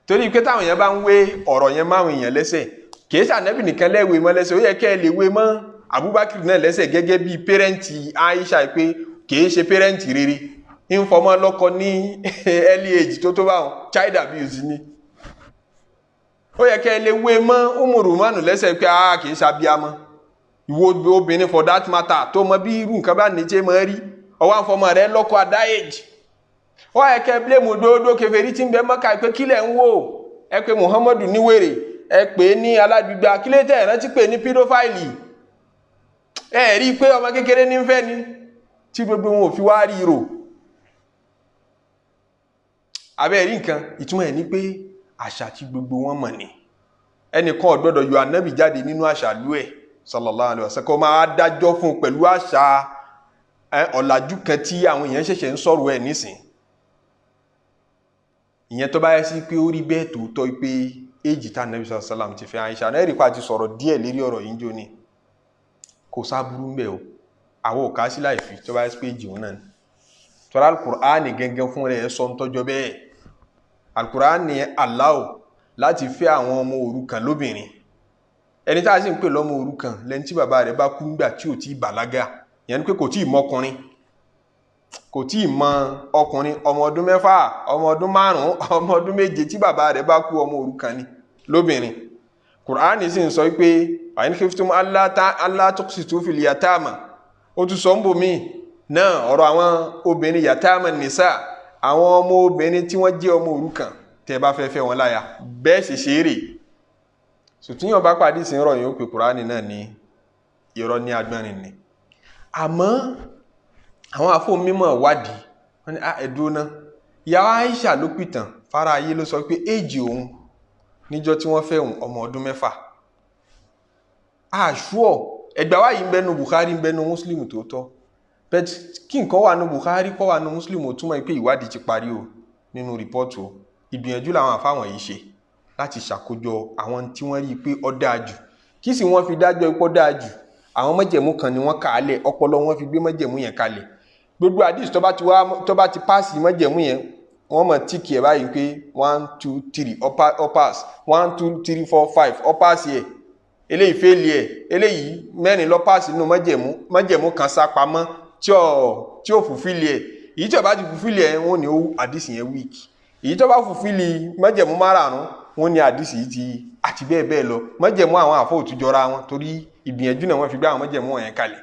torí pé táwọn èèyàn bá ń wé ọ̀rọ̀ yẹn máwọn èèyàn lẹ́sẹ̀ kìí ṣe Ànábì nìkan lẹ́wé mọ́ lẹ́sẹ̀ ó yẹ kẹ́ ẹ lè wé mọ́ Abubakar náà lẹ́sẹ̀ gẹ́gẹ́ bí pẹ́rẹ́ǹtì Aisha pé kìí ṣe pẹ́rẹ́ǹtì rere ń fọmọ lọ́kọ ní early age tó bá wọn child abuse ni ó yẹ kẹ́ ẹ lè wé mọ́ Ummu Roman lẹ́sẹ̀ pé kìí ṣe abiyamọ ìwọ obìnrin for that matter tó mọ bí irú nǹkan bá ní ṣe mọ́ rí ọwọ́ àfọmọ rẹ lọ́kọ at that age ó yẹ kẹ́ blame dóódó kèfèrí tí ń bẹ Mọ́kà pé kílẹ̀ ń wò ẹ pé Muhammadu níwèrè ẹ pè ní aládùúgbà kílẹ̀ tẹ̀ rántí pé ní pedophile ẹ rí pé ọmọ kékeré ní fẹ́ ni tí gbogbo wọn ò fi wá rí rò abẹ́ rí nǹkan ìtumọ̀ ẹ̀ ní pé àṣà tí gbogbo wọn mọ̀ ní ẹnìkan ò gbọ́dọ̀ yọ Ànábì jáde nínú àṣà lú ẹ̀ sallallahu alaihi wasallam kó máa dájọ́ fún pẹ̀lú àṣà ọ̀làjú kan tí àwọn èèyàn ṣẹ̀ṣẹ̀ ń sọ̀rọ̀ ẹ̀ nísìn ìyẹn tó bá yẹ sí pé ó rí bẹ́ẹ̀ tòótọ́ pé èjì tá Nabi sallallahu alaihi wasallam ti fẹ́ Aisha náà rí pa ti sọ̀rọ̀ díẹ̀ lérí ọ̀rọ̀ yìí jò ní kò sáburú ń bẹ̀ o àwọn ò ká sí láì fi tó bá yẹ pé èjì òun náà ni tọ́lá al-Qur'an gẹ́gẹ́ fún rẹ̀ sọ ń tọ́jọ́ bẹ́ẹ̀ al-Qur'an ni allow láti fẹ́ àwọn ọmọ òrukàn lóbìnrin ẹni tá a sì ń pè lọ́mọ òrukàn lẹ́ni tí bàbá rẹ̀ bá kú nígbà tí ò tí ì bàlágà yẹn ni pé kò tí ì mọkùnrin kò tí ì mọ ọkùnrin ọmọ ọdún 6 ọmọ ọdún 5 ọmọ ọdún 7 tí bàbá rẹ̀ bá kú ọmọ òrukàn ni lóbìnrin Qur'an sì ń sọ pé àyìn khiftum alla tuqsitu fil yatama ó tún sọ ń bò míì náà ọ̀rọ̀ àwọn obìnrin yatama nisa àwọn ọmọ obìnrin tí wọ́n jẹ́ ọmọ òrukàn tẹ́ bá fẹ́ fẹ́ wọn láya bẹ́ẹ̀ sì ṣe rè sùtúnyàn bá pàdé sí ọ̀rọ̀ yìí ó pè Qur'an náà ní irọ́ ní agbẹ́rin ni àmọ́ àwọn àfóhùn mímọ̀ wádìí wọ́n ní ẹ̀dùn náà ìyàwó Aisha ló pìtàn fara ayé ló sọ pé èjì òun níjọ́ tí wọ́n fẹ́ òun ọmọ ọdún 6 àṣùọ̀ ẹgbà wáyìí ń bẹnu Bukhari ń bẹnu Muslim tòótọ́ but kí nǹkan wà ní Bukhari kọ́ wà ní Muslim ò túmọ̀ pé ìwádìí ti parí o nínú rìpọ́ọ̀tù o ìgbìyànjú làwọn àfáwọn yìí ṣe láti ṣàkójọ àwọn tí wọ́n rí pé ó dáa jù kí sì wọ́n fi dájọ́ ipò dáa jù àwọn májẹ̀mú kan ni wọ́n kà á lẹ̀ ọpọlọ wọn fi gbé májẹ̀mú yẹn kalẹ̀ gbogbo àdìs tó bá ti páàsì májẹ̀mú yẹn wọ́n mọ̀ tíkì ẹ̀ báyìí pé 1 2 3 ó pass 1 2 3 4 5 ó pass yẹ eléyìí fẹ́ẹ̀lì ẹ̀ eléyìí 4 ló pass nínú májẹ̀mú kan sá pamọ́ tí ó fùfílì ẹ̀ èyí tí ó bá ti fùfílì ẹ̀ wọ́n ní ó àdìs yẹn weak èyí tó bá fùfílì májẹ̀mú 5 wọ́n ní àdìs yìí ti àti bẹ́ẹ̀ bẹ́ẹ̀ lọ májẹ̀mú àwọn àfọ́ òtújọra wọn torí ìgbìyànjú náà wọ́n fi gbé àwọn májẹ̀mú yẹn kalẹ̀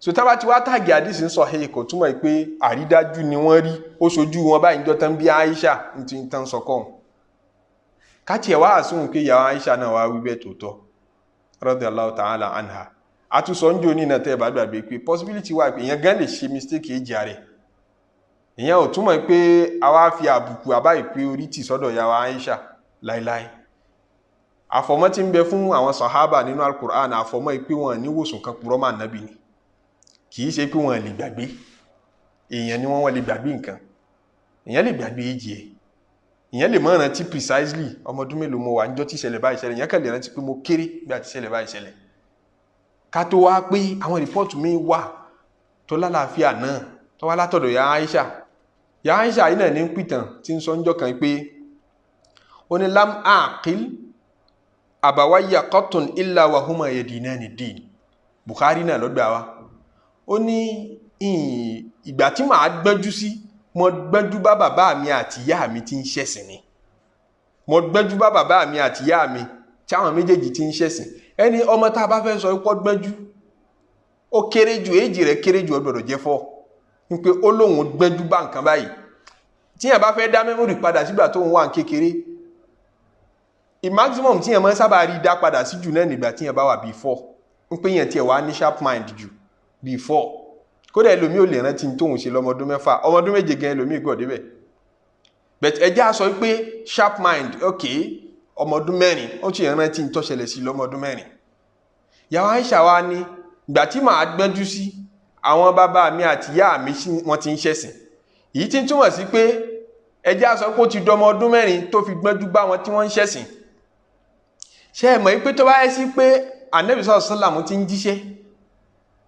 so tá bá ti wá tàgì àdìsí ń sọ hey kò túmọ̀ pé àrídájú ni wọ́n rí ó sojú wọn báyìí jọ tán bí Aisha ń ti tán sọkọ̀ káàtì ẹ̀ wá àsùnwòn pé ìyàwó Aisha náà wá wí bẹ́ẹ̀ tòótọ́ radiyallahu ta'ala anha àtúnṣọ ń jò ní iná tẹ́ ẹ̀ bá gbàgbé pé possibility wà pé èèyàn gan lè ṣe mistake èjì rẹ̀ èèyàn ò túmọ̀ pé àwa fi àbùkù àbáyé pé orí tì sọ́dọ̀ ìyàwó Aisha láíláí àfọ̀mọ́ tí ń bẹ fún àwọn sàhábà nínú al-Qur'an àfọ̀mọ́ pé wọn ní wòsàn kan purọ́ máa nábì ni kìí ṣe pé wọn lè gbàgbé èèyàn ni wọ́n lè gbàgbé nǹkan èèyàn lè gbàgbé èjì ẹ̀ èèyàn lè mọ̀ rántí precisely ọmọ ọdún mélòó mo wà níjọ́ tí ìṣẹ̀lẹ̀ báyìí ṣẹlẹ̀ èèyàn kàn lè rántí pé mo kéré bí àti ìṣẹ̀lẹ̀ báyìí ṣẹlẹ̀ ká tó wá pé àwọn rìpọ́ọ̀tù mi wà tó lálàáfíà náà tó wá látọ̀dọ̀ ya Aisha yìí náà ní pìtàn tí ń sọ níjọ́ kan pé ó ní lam aqil abawayya qattun illa wa huma yadinani din Bukhari náà lọ́gbà wa ó ní ìgbà tí màá gbẹ́jú sí mo gbẹ́jú bá bàbá mi àti ìyá mi tí ń ṣẹ̀sìn ni mo gbẹ́jú bá bàbá mi àti ìyá mi tí àwọn méjèèjì tí ń ṣẹ̀sìn ẹni ọmọ tá a bá fẹ́ sọ pọ́ gbẹ́jú ó kéré jù èjì rẹ̀ kéré jù ó gbọ́dọ̀ jẹ́ 4 ní pé ó lóun gbẹ́jú bá nǹkan báyìí tí yẹn bá fẹ́ dá mẹ́mórì padà sígbà tó ń wà kékeré maximum tí yẹn máa sábà rí dá padà sí jù náà nígbà tí yẹn bá wà bí 4 ń pé yẹn tiẹ̀ wá ní sharp mind jù before kódà ẹlòmí ò lè rántí tóun ṣe lọ́mọdún 6 ọmọdún 7 gan ẹlòmí gbọ́ débẹ̀ but ẹjá sọ pé sharp mind ok ọmọdún 4 ó ti rántí tó ṣẹlẹ̀ sí lọ́mọdún 4 yàwó Aisha wa ní ìgbà tí màá gbẹ́jú sí àwọn bàbá mi àti ìyá mi wọ́n ti ń ṣẹ̀sìn èyí tí ń túmọ̀ sí pé ẹjá sọ pé ó ti dọmọ ọdún 4 tó fi gbẹ́jú bá wọn tí wọ́n ń ṣẹ̀sìn ṣé ẹ mọ̀ pé tó bá yẹ sí pé Ànábì sallallahu alaihi wasallam ti ń jíṣẹ́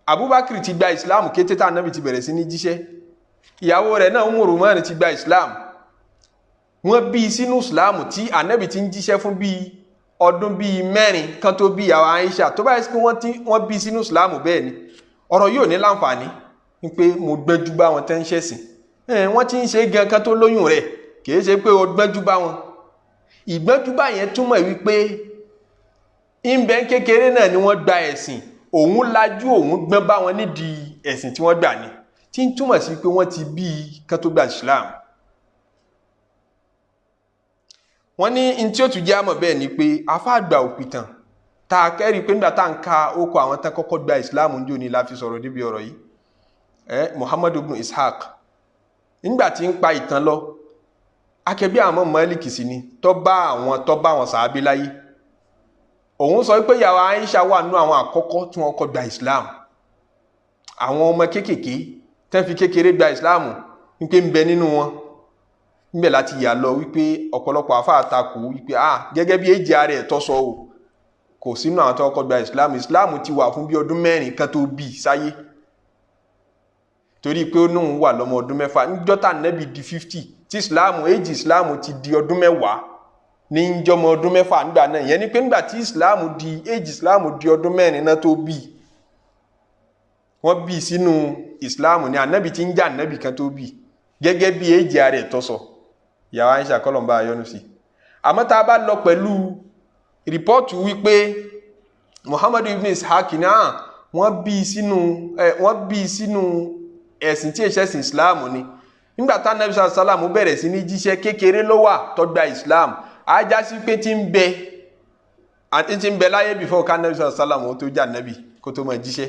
Abubakar ti gba Islam kété tá Ànábì ti bẹ̀rẹ̀ sí ní jíṣẹ́ ìyàwó rẹ̀ náà Ummu Rumani ti gba Islam wọ́n bí sínú Islam tí Ànábì ti ń jíṣẹ́ fún bí ọdún bí 4 kan tó bí ìyàwó Aisha tó bá yẹ pé wọ́n bí sínú Islam bẹ́ẹ̀ ni ọ̀rọ̀ yóò ní láǹfààní ní pé mo gbẹ́jú bá wọn tẹ́ ń ṣẹ̀sìn wọ́n ti ń ṣe gan kan tó lóyún rẹ̀ kìí ṣe pé o gbẹ́jú bá wọn ìgbẹ́jú bá yẹn túmọ̀ wípé ìbẹ̀ kékeré náà ni wọ́n gba ẹ̀sìn òun lajú òun gbọ́n bá wọn nídìí ẹ̀sìn tí wọ́n gbà ní tí ń túmọ̀ sí pé wọ́n ti bí kan tó gba Islam wọ́n ní in tí ó tún jẹ́ àmọ̀ bẹ́ẹ̀ ni pé afáàgbà òpìtàn tá a kẹ́rì pé nígbà tá ń ka ókọ àwọn tán kọ́kọ́ gba Islam ń jò ní la fi sọ̀rọ̀ débi ọ̀rọ̀ yìí Muhammad ibn Ishaq nígbà tí ń pa ìtàn lọ akẹbí àwọn Málíkì sí ni tó bá àwọn sàábé láyé òun sọ pé ìyàwó Aisha wà nínú àwọn àkọ́kọ́ tí wọ́n kọ́ gba Islam àwọn ọmọ kéékèèké tẹ́ fi kékeré gba Islam ń pé ń bẹ nínú wọn níbẹ̀ láti yà lọ wípé ọ̀pọ̀lọpọ̀ àfáà àtakò wípé gẹ́gẹ́ bí èjì ara ẹ̀ tọ́sọ o kò sínú àwọn tó kọ́kọ́ gba Islam ti wà fún bí ọdún 4 kan tó bí sáyé torí pé ó náà wà lọ́mọ ọdún 6 níjọ́ tá Ànábì di 50 tí èjì Islam ti di ọdún 10 ní jọmọ ọdún 6 nígbà náà ìyẹn ni pé nígbà tí èjì Islam di ọdún 4 náà tó bí wọ́n bí sínú Islam ní Ànábì tí ń jẹ́ Ànábì kan tó bí gẹ́gẹ́ bí èjì ara ẹ̀ tọ́sọ ìyàwó Àìṣà kọlọ̀mbà ayọ́nu sí. Àmọ́ tá a bá lọ pẹ̀lú rìpọ́ọ̀tù wípé Muhammadu ibn Ishaq náà wọ́n bí sínú ẹ̀sìn tí ẹ̀ṣẹ̀sìn Islam ni nígbà tá Ànábì sàlámù bẹ̀rẹ̀ sí ní jíṣẹ́ kékeré ló wà tó gba Islam á já sí pé tí ń bẹ láyé before ká Ànábì sàlámù tó jà Ànábì kó tó máa jíṣẹ́.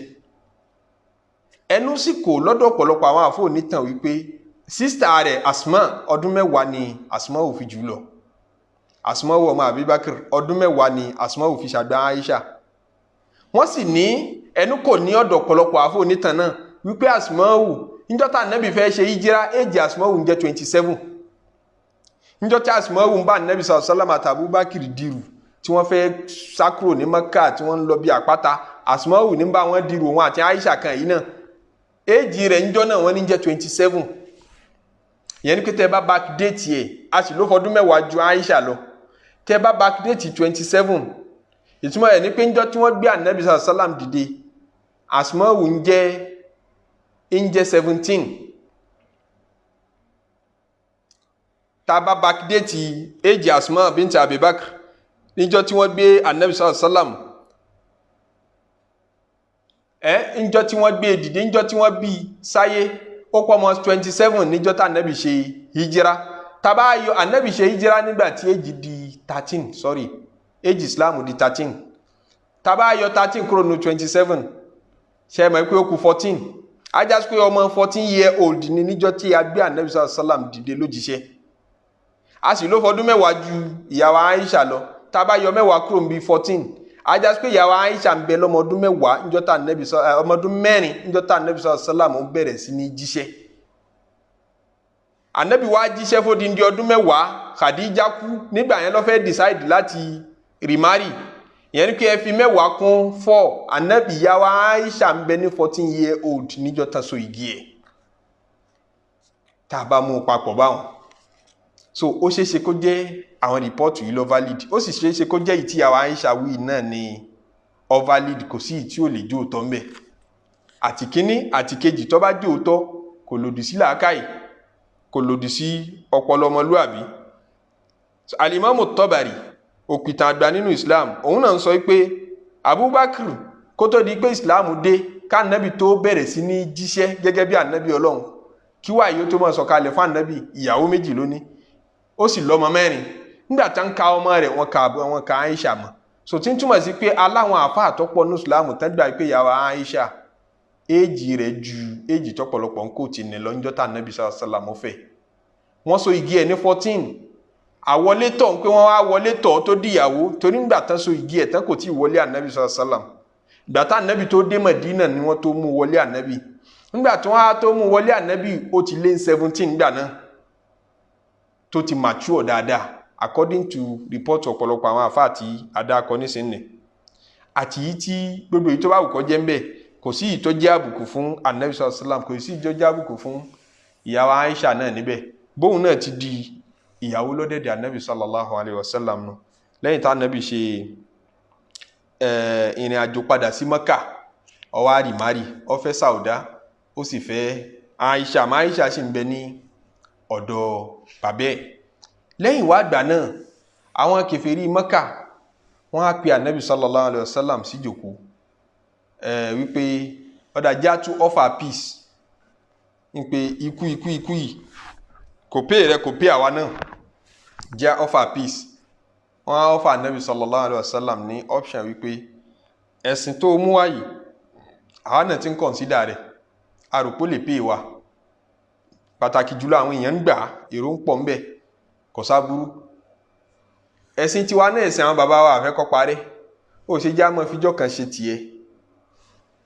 Ẹnu sì kò lọ́dọ̀ ọ̀pọ̀lọpọ̀ àwọn àfọ onítàn wípé sísítà rẹ̀ Asma ọdún 10 ni Asma ò fi jù lọ. Asma ọmọ Abubakar ọdún 10 ni Asma ò fi ṣàgbà Aisha. Wọ́n sì ní ẹnu kò ní ọ̀dọ̀ ọ̀pọ̀lọpọ̀ àfọ onítàn náà wípé Asma níjọ́ tá Ànábì fẹ́ ṣe hijira èjì Asma ń jẹ́ 27. Níjọ́ tí Asma ń bá Ànábì sallallahu àti Abubakar dìrù tí wọ́n fẹ́ sá kúrò ní Mẹ́kà tí wọ́n ń lọ bí àpáta Asma ní bá wọn dìrù wọn àti Aisha kan yìí náà èjì rẹ̀ níjọ́ náà wọ́n ní jẹ́ 27. Ìyẹn ni pé tẹ́ bá backdate ẹ̀ a sì ló fọdún 10 ju Aisha lọ tẹ́ bá backdate 27 ìtumọ̀ ẹ̀ ní pé níjọ́ tí wọ́n gbé Ànábì sallam dìde Asma ń jẹ́ 17. Tá bá backdate èjì Asma bint Abubakar níjọ́ tí wọ́n gbé Ànábì sallam níjọ́ tí wọ́n gbé dìde níjọ́ tí wọ́n bí sáyé ó pọ̀ mọ́ 27 níjọ́ tá Ànábì ṣe hijira tá bá yọ Ànábì ṣe hijira nígbà tí èjì di 13 èjì Islam di 13 tá bá yọ 13 kúrò ní 27 ṣe mọ̀ pé ó kù 14 ajá sí pé ọmọ 14-year-old ni níjọ́ tí a gbé Ànábì sallam dìde lójíṣẹ́ a sì ló fọdún 10 ju ìyàwó Aisha lọ tá bá yọ 10 kúrò ní 14 ajá sí pé ìyàwó Aisha ń bẹ lọ́mọ ọdún 10 níjọ́ tá Ànábì ọmọ ọdún 4 níjọ́ tá Ànábì sallam bẹ̀rẹ̀ sí ní jíṣẹ́. Ànábì wá jíṣẹ́ fódìndí ọdún 10 Khadija kú nígbà yẹn ló fẹ́ decide láti remarry ìyẹn ni pé ẹ fi 10 kún 4 Ànábì ìyàwó Aisha ń bẹ ní 14-year-old níjọ́ tá so igi ẹ̀ tá bá mú papọ̀ báwọn so ó ṣeéṣe kó jẹ́ àwọn rìpọ́ọ̀tù yìí lọ valid ó sì ṣeéṣe kó jẹ́ ìtí àwọn Aisha wí náà ni ọ valid kò sí ìtí ò lè jẹ́ òótọ́ ń bẹ àti kíní àti kejì tó bá jẹ́ òótọ́ kò lòdì sí làákàyè kò lòdì sí ọpọlọ ọmọlúàbí. Al-Imam Tabari òpìtàn àgbà nínú Islam òun náà ń sọ pé Abubakar kó tó di pé Islam dé ká Ànábì tó bẹ̀rẹ̀ sí ní jíṣẹ́ gẹ́gẹ́ bí Ànábì Ọlọ́run kí wáyé tó máa sọ̀kalẹ̀ fún Ànábì ìyàwó 2 lóní ó sì lọ́mọ 4 nígbà tá ń ka ọmọ rẹ̀ wọ́n ka Aisha mọ̀ so tí ń túmọ̀ sí pé aláwọn àfáà tọ́pọ̀ ní Islam tán gbà pé ìyàwó Aisha èjì rẹ̀ ju èjì tọ́pọ̀lọpọ̀ ń kò tí ní lọ́njọ́ tá Ànábì sallam fẹ́ wọ́n so igi ẹ̀ ní 14 àwọlé tọ̀ ń pé wọ́n wá wọlé tọ̀ tó dìyàwó torí nígbà tán so igi ẹ̀ tán kò tí wọlé Ànábì sallam ìgbà tá Ànábì tó dé Mẹdínà ni wọ́n tó mú wọlé Ànábì nígbà tí wọ́n á tó mú wọlé Ànábì ó ti lé 17 nígbà náà tó ti mature dáadáa according to report ọ̀pọ̀lọpọ̀ àwọn àfáà tí adákọ nísìnyí àti yìí tí gbogbo èyí tó bá wùkọ́ jẹ́ ń bẹ̀ kò sí ìtọ́ jẹ́ àbùkù fún Ànábì sallam kò sí ìtọ́ jẹ́ àbùkù fún ìyàwó Aisha náà níbẹ̀ bóun náà ti di ìyàwó lọ́dẹ̀dẹ̀ Ànábì sallallahu alaihi wasallam nù lẹ́yìn tá Ànábì ṣe ìrìn àjò padà sí Mẹ́kà ó wá remarry ó fẹ́ Sauda ó sì fẹ́ Aisha mà Aisha sì ń bẹ ní ọ̀dọ̀ bàbẹ́ lẹ́yìn wá àgbà náà àwọn kèfèrí Mẹ́kà wọ́n á pe Ànábì sallallahu alaihi wasallam sí jòkó wípé ọ̀dà já tún offer peace wípé ikú yìí kò pé rẹ kò pé àwa náà já offer peace wọ́n á offer Ànábì sallallahu alaihi wasallam ní option wípé ẹ̀sìn tó mú wáyìí àwa náà ti ń consider rẹ̀ àròpó lè pè wá pàtàkì jùlọ àwọn èèyàn ń gbà èrò ń pọ̀ ńbẹ̀ kò sáburú ẹ̀sìn tiwa náà ẹ̀sìn àwọn bàbá wa àfẹ́kọ́ parẹ́ ó ṣe já mọ́ fíjọ́ kan ṣe tiẹ̀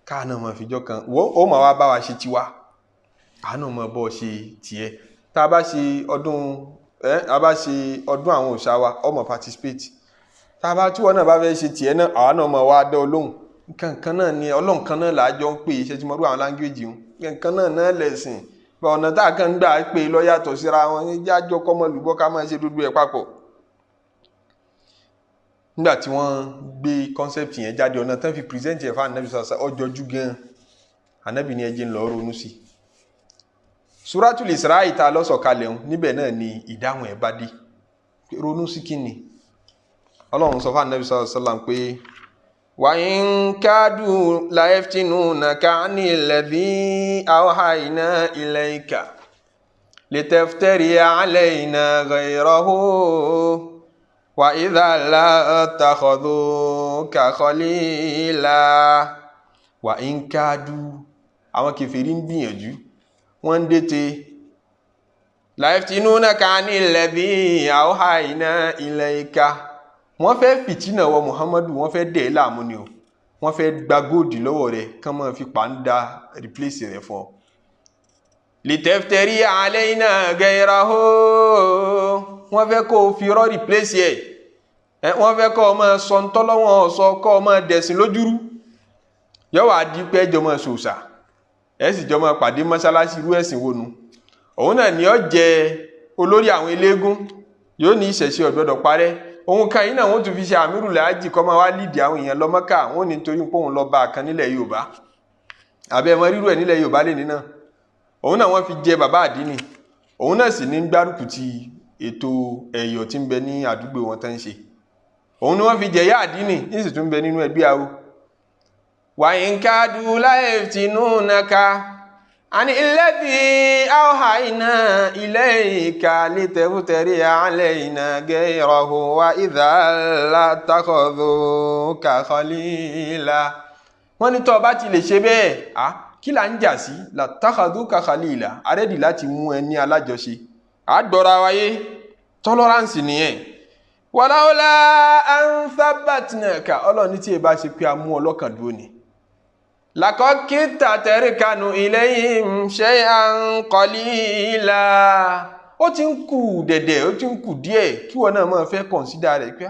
káà náà mọ́ fíjọ́ kan ó mà wá bá wa ṣe tiwa àá náà mọ́ bọ́ ṣe tiẹ̀ tá a bá ṣe ọdún a bá ṣe ọdún àwọn òòṣà wa ọmọ participate tá a bá tí wọn náà bá fẹ́ ṣe tiẹ̀ náà àwa náà mọ̀ wá dá olóhùn nǹkan náà ni ọlọ́run kan náà làájọ ń pè é ṣe tí mo rú àwọn láńgéèjì wọn nǹkan náà lẹ̀sìn bá ọ̀nà tá a kàn ń gbà pé lọ́yàtọ̀ síra wọn ní jájọ́ kọ́mọlùbọ́ ká máa ṣe dúdú ẹ̀ papọ̀. Nígbà tí wọ́n gbé concept yẹn jáde ọ̀nà tán fi present ẹ̀ fún ànábì sọ̀sọ̀ ọjọ́jú gan ànábì ní ẹjẹ́ ń lọ ronú sí. Suratul Isra ìta lọ́sọ̀kalẹ̀ ọ̀hún níbẹ̀ náà ni ìdáhùn ẹ̀ bá dé ronú sí kíni. Ọlọ́run sọ fún ànábì sọ̀sọ̀ pé wa in kadu la yaftinunaka anil ladhi awhayna ilayka litaftari alayna ghayrahu wa idha la takhadhuka khalila. Wa in kadu àwọn kèfèrí ń gbìyànjú wọ́n ń dètè la yaftinunaka anil ladhi awhayna ilayka wọ́n fẹ́ fìtínà wọ Muhammadu wọ́n fẹ́ dẹ̀ láàmú ni o wọ́n fẹ́ gba góòdì lọ́wọ́ rẹ̀ kán máa fi pàǹdà replace rẹ̀ fún ọ. litaftari alayna ghayrahu wọ́n fẹ́ kó o fi rọ́ replace ẹ̀ wọ́n fẹ́ kó o máa sọ ntọ́lọ́wọ́n sọ kó o máa dẹ̀sìn lójúrú yọ̀wọ́ adìpẹ́ jọ máa ṣòṣà ẹ̀ sì jọ máa pàdé mọ́ṣáláṣí irú ẹ̀sìn wọnú òun náà ni ó jẹ olórí àwọn eléégún yóò ní ìṣẹ̀ṣe ọ̀gbọ́dọ̀ parẹ́ òun kan yìí náà wọ́n tún fi ṣe àmírù láàjì kọ́ máa wá lídìí àwọn èèyàn lọ Mọ́kà wọ́n ní nítorí pé òun lọ bá a kan nílẹ̀ Yorùbá àbẹ́ ẹ̀mọ́ rírú ẹ̀ nílẹ̀ Yorùbá lè ní náà òun náà wọ́n fi jẹ bàbá àdínì òun náà sì ní gbárùkù ti ètò ẹ̀yọ̀ tí ń bẹ ní àdúgbò wọn tán ń ṣe òun ni wọ́n fi jẹ yá àdínì ní sì tún bẹ nínú ẹgbẹ́ àwọ. wa in kadu la yaftinunaka ani alladhi awhayna ilayka litaftari alayna ghayrahu wa idha la takhadhuka khalila. Wọ́n ní tó bá ti lè ṣe bẹ́ẹ̀ kí là ń jà sí la takhadhuka khalila arẹ́dì láti mú ẹ ní alájọṣe àgbọ̀ra wáyé tolerance nìyẹn. walaula an thabbatnaka ọlọ́ni tí ẹ bá ṣe pé a mú ọlọ́kàn dúró ni laqad kitta tarkanu ilayhim shay'an qalila ó ti ń kù dẹ̀dẹ̀ ó ti ń kù díẹ̀ kí wọ́n náà máa fẹ́ consider rẹ̀ pé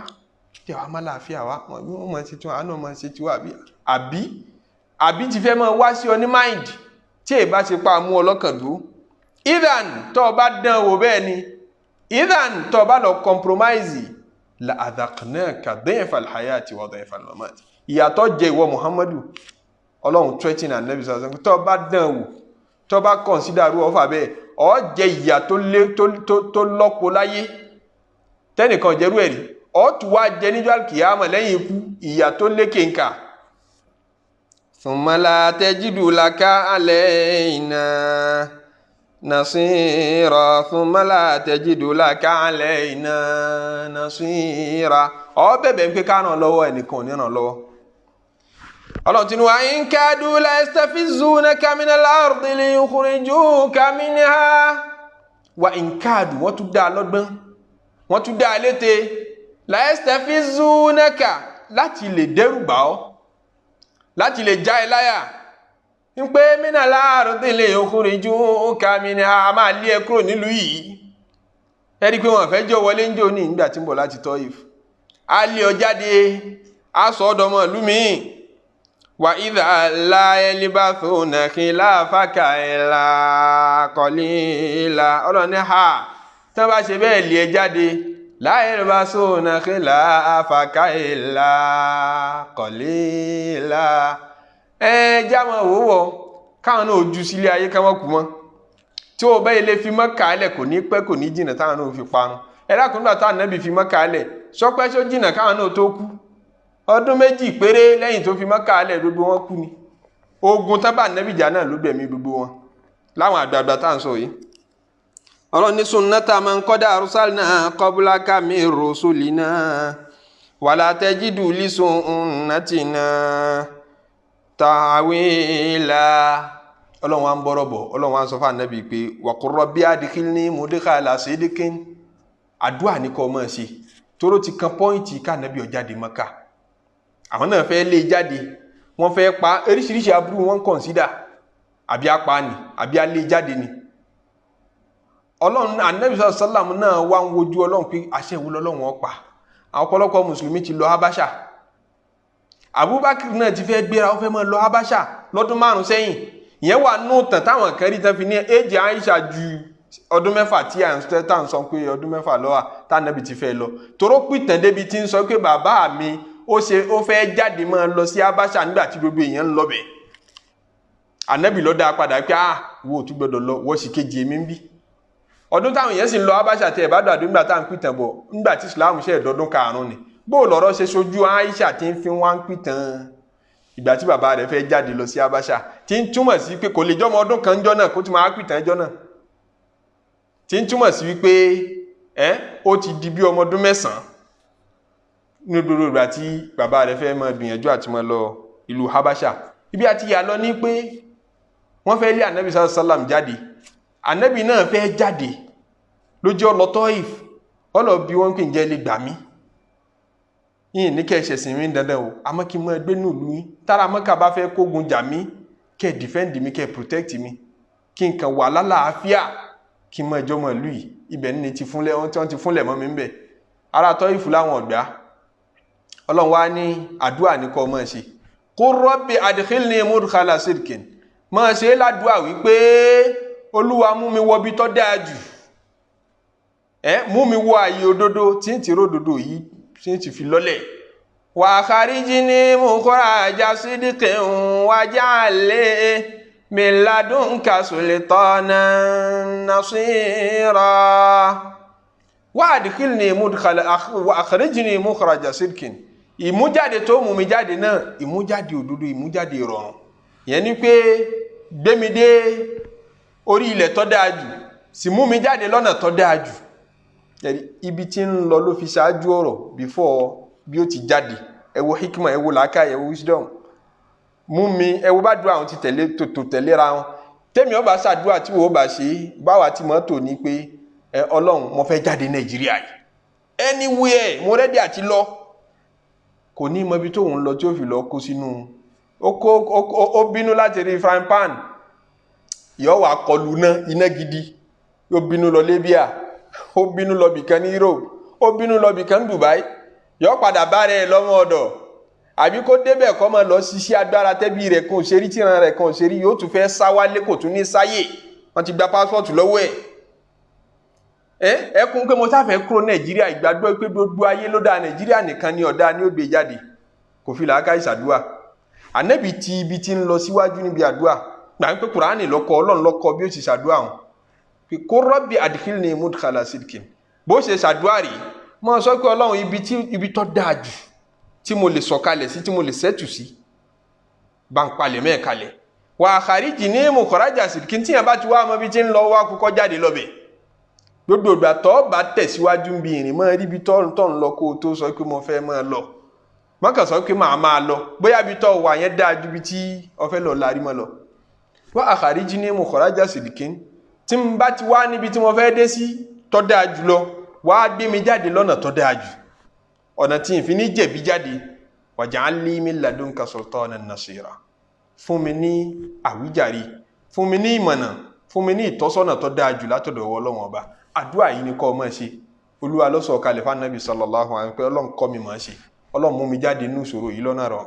tí àwa máa láàfíà wá wọ́n máa ṣe tí wọ́n á náà máa ṣe tí wọ́n àbí ti fẹ́ máa wá sí ọ ní mind tí ẹ bá ṣe pa mú ọlọ́kàn dúró. Idan tó bá dán wò bẹ́ẹ̀ ni idan tó bá lọ compromise la adhaqnaka dhayfa al-hayati wa dhayfa al-mamat ìyàtọ̀ jẹ ìwọ Muhammadu Ọlọ́run threatening Ànábì sallallahu alaihi wasallam tó bá dán wò tó bá consider ru ọfà bẹ́ẹ̀ ó jẹ ìyà tó lọ́pọ̀ láyé tẹ́nìkan jẹ́rú ẹ̀rí ó tún wá jẹ níjọ́ al-qiyamah lẹ́yìn ikú ìyà tó lékè ńkà. Thumma la tajidu laka alayna nasira thumma la tajidu laka alayna nasira ó bẹ̀bẹ̀ ń pé ká ràn lọ́wọ́ ẹnìkan ní ràn lọ́wọ́. Ọlọ́run tí ní wa in kadu la yastafizunaka minal ardi liyukhrijuka minha wa in kadu wọ́n tún dá lọ́gbọ́n wọ́n tún dá létè la yastafizunaka láti lè dẹ́rù bà ọ́ láti lè já ẹ láyà ń pé minal ardi liyukhrijuka minha máa lé ẹ kúrò nílùú yìí ẹ̀rí pé wọ́n fẹ́ jọ wọlé ń jò ní ìgbà tí ń bọ̀ láti Taif a lé ọ jáde a sọ ọdọmọ ìlú míì wa idha la yalbathuna khilafaka illa qalila ọlọ́ni tí wọ́n bá ṣe bẹ́ẹ̀ lé ẹ jáde la yalbathuna khilafaka illa qalila jámọ̀ òwúwọ̀ káwọn náà ojú sílé ayé káwọn kù mọ́ tí ó bẹ́ ilé fi mọ́ kàálẹ̀ kò ní pẹ́ kò ní jìnà táwọn náà fi parun ẹ̀rákùnrin àtàwọn Ànábì fi mọ́ kàálẹ̀ sọpẹ́ só jìnà káwọn náà tó kú ọdún méjì péré lẹ́yìn tó fi mọ́ kàálẹ̀ gbogbo wọn kú ni ogun tábà Ànábì jà náà ló gbẹ̀mí gbogbo wọn láwọn àgbààgbà tá à ń sọ yìí. Ọlọ́run ní sunnata man qad arsalna qablaka min rusulina wala tajidu li sunnatina ta'wila. Ọlọ́run wa ń bọ́rọ̀ bọ̀ Ọlọ́run wa ń sọ fún Ànábì pé wa qur rabbi adkhilni mudkhala sidqin àdúrà ní kọ́ mọ́ ṣe tóró ti kan pọ́ìntì ká Ànábì ó jáde Mákà àwọn náà fẹ́ lé jáde wọ́n fẹ́ pa oríṣiríṣi aburú wọn consider àbí apá ni àbí alé jáde ni Ọlọ́run Ànábì sallallahu náà wá ń wojú Ọlọ́run pé àṣẹ wo lọ́lọ́run ó pa. Àwọn ọ̀pọ̀lọpọ̀ mùsùlùmí ti lọ Habasha. Abubakar náà ti fẹ́ gbéra ó fẹ́ máa lọ Habasha lọ́dún 5 sẹ́yìn. Ìyẹn wà nù tàn táwọn kan rí tán fi ní èjì Aisha ju ọdún 6 tí à ń sọ pé ọdún 6 ló wà tá Ànábì ti fẹ́ lọ. Toró pìtàn débi tí ń sọ pé bàbá mi ó fẹ́ jáde máa lọ sí Habasha nígbà tí gbogbo èèyàn ń lọ bẹ̀. Ànábì ló dá padà pé wo tún gbọ́dọ̀ lọ wọ́n sì kejì èmi ń bí. Ọdún táwọn èèyàn sì ń lọ Habasha tẹ bá dàdú nígbà tá à ń pìtàn bọ̀ nígbà tí Islam ṣe ìdọ́dún 5 ni. Bó lọ́rọ̀ ṣe sojú Aisha tí ń fi wá ń pìtàn ìgbà tí bàbá rẹ̀ fẹ́ jáde lọ sí Habasha tí ń túmọ̀ sí pé kò lè jọmọ ọdún kan jọ náà kó tún máa pìtàn ẹjọ́ náà. Tí ń túmọ̀ sí wípé ó ti di bí ọmọ ọdún 9 ní gbogbo ìgbà tí bàbá rẹ̀ fẹ́ máa gbìyànjú àti máa lọ ìlú Habasha. Ibi àti yà lọ ní pé wọ́n fẹ́ lé Ànábì sallallahu alaihi wasallam jáde. Ànábì náà fẹ́ jáde lójú ọlọ Taif ọlọ bí wọ́n pè ń jẹ́ lè gbà mí. Yìí ní kẹ́ ṣẹ̀sìn mi dandan o àmọ́ kí n mọ́ ẹgbẹ́ nù lú yín tára Mọ́kà bá fẹ́ kógun jà mí kẹ́ defend mi kẹ́ protect mi kí n kàn wà lálàáfíà kí n mọ́ ẹjọ́ mọ́ ìlú yìí ibẹ̀ ní ti fúnlẹ̀ wọ́n ti fúnlẹ̀ mọ́ mi ń bẹ̀. Ara Taif láwọn ọ̀gbá Ọlọ́run wá ní àdúrà ní kó máa ṣe qur rabbi adkhilni mudkhala sidqin máa ṣe ládùúà wípé Olúwa mú mi wọ bí tó dáa jù mú mi wọ àyè òdodo tí ń ti ródodo yìí tí ń ti fi lọ́lẹ̀ wa kharijni mukhraja sidqin waj'al min ladunka sultanan nasira wa adkhilni wa akhrijni mukhraja sidqin ìmújáde tó mú mi jáde náà ìmújáde òdodo ìmújáde ìrọ̀rùn yẹn ni pé gbémi dé orí ilẹ̀ tó dáa jù sì mú mi jáde lọ́nà tó dáa jù. Ibi tí ń lọ ló fi ṣáájú ọ̀rọ̀ before bí ó ti jáde. Ẹ wo hikma, ẹ wo làákàyè, ẹ wo wisdom. Mú mi ẹ wo bá dùn àwọn ti tẹ̀lé tòtò tẹ̀léra wọn. Tẹ́mi ó bá ṣàdúrà tí wọ́n bá ṣe báwa tí mọ́tò ní pé Ọlọ́run mo fẹ́ jáde Nàìjíríà yìí. Anywhere mo rẹ́dí àti lọ. Kò ní mọ ibi tó ń lọ tí ó fi lọ kó sínú. Ó bínú láti rí frying pan. Yóò wá kọlù iná gidi. Yóò bínú lọ Libya. Ó bínú lọ bìkan ní Europe. Ó bínú lọ bìkan Dubai. Yóò padà bá rẹ̀ lọ́mọ ọ̀dọ̀. Àbí kó débẹ̀ kó máa lọ ṣiṣẹ́ agbára tẹ́bí rẹ̀ kan òṣèré tíran rẹ̀ kan òṣèré yóò tún fẹ́ sá wálé kò tún ní sáyè. Wọ́n ti gba passport lọ́wọ́ ẹ̀. Ẹkún pé mo sáfẹ́ kúrò Nàìjíríà ìgbàgbọ́ pé gbogbo ayé ló dá Nàìjíríà nìkan ní ọ̀dá ní ó gbé jáde. Kò fi làákàyè ṣàdúà. Ànábì ti ibi tí ń lọ síwájú níbi àdúà. Gbà pé Qur'an lọ́kọ Ọlọ́run lọ́kọ bí ó ti ṣàdúà hàn. Pé qur rabbi adkhilni mudkhala sidqin. Bó ṣe ṣàdúà rí, mo sọ pé Ọlọ́run ibi tó dáa jù tí mo lè sọ̀kalẹ̀ sí tí mo lè setù sí. Bá ń palẹ̀ mẹ́ẹ̀kalẹ̀. Wa kharijni mukhraja sidqin tí yẹn bá ti wá mọ́ bí tí ń lọ wá kúkọ́ jáde lọ́bẹ̀. Gbogbo ìgbà tó bá tẹ̀síwájú ń bí ìrìn mọ́ rí bí tó ń lọ kó tó sọ pé mo fẹ́ máa lọ. Má kàn sọ pé máa lọ. Bóyá bí tó wà yẹn dáa ju bí tí ó fẹ́ lọ lárí mọ́ lọ. Wa kharijni mukhraja sidqin. Tí n bá ti wá níbi tí mo fẹ́ dé sí tó dáa jù lọ, wá gbé mi jáde lọ́nà tó dáa jù. Ọ̀nà tí n fi ní jẹ̀bi jáde. Waj'al li min ladunka sultanan nasira. Fún mi ní àwíjàre, fún mi ní ìmọ̀nà, fún mi ní ìtọ́sọ́nà tó dáa jù látọ̀dọ̀ Ọlọ́run Ọba. Àdúà yìí ni kó máa ṣe. Olúwa ló sọ kalẹ̀ fún Ànábì sallallahu alaihi wasallam pé Ọlọ́run kọ́ mi máa ṣe. Ọlọ́run mú mi jáde nínú ìṣòro yìí lọ́nà rọ̀.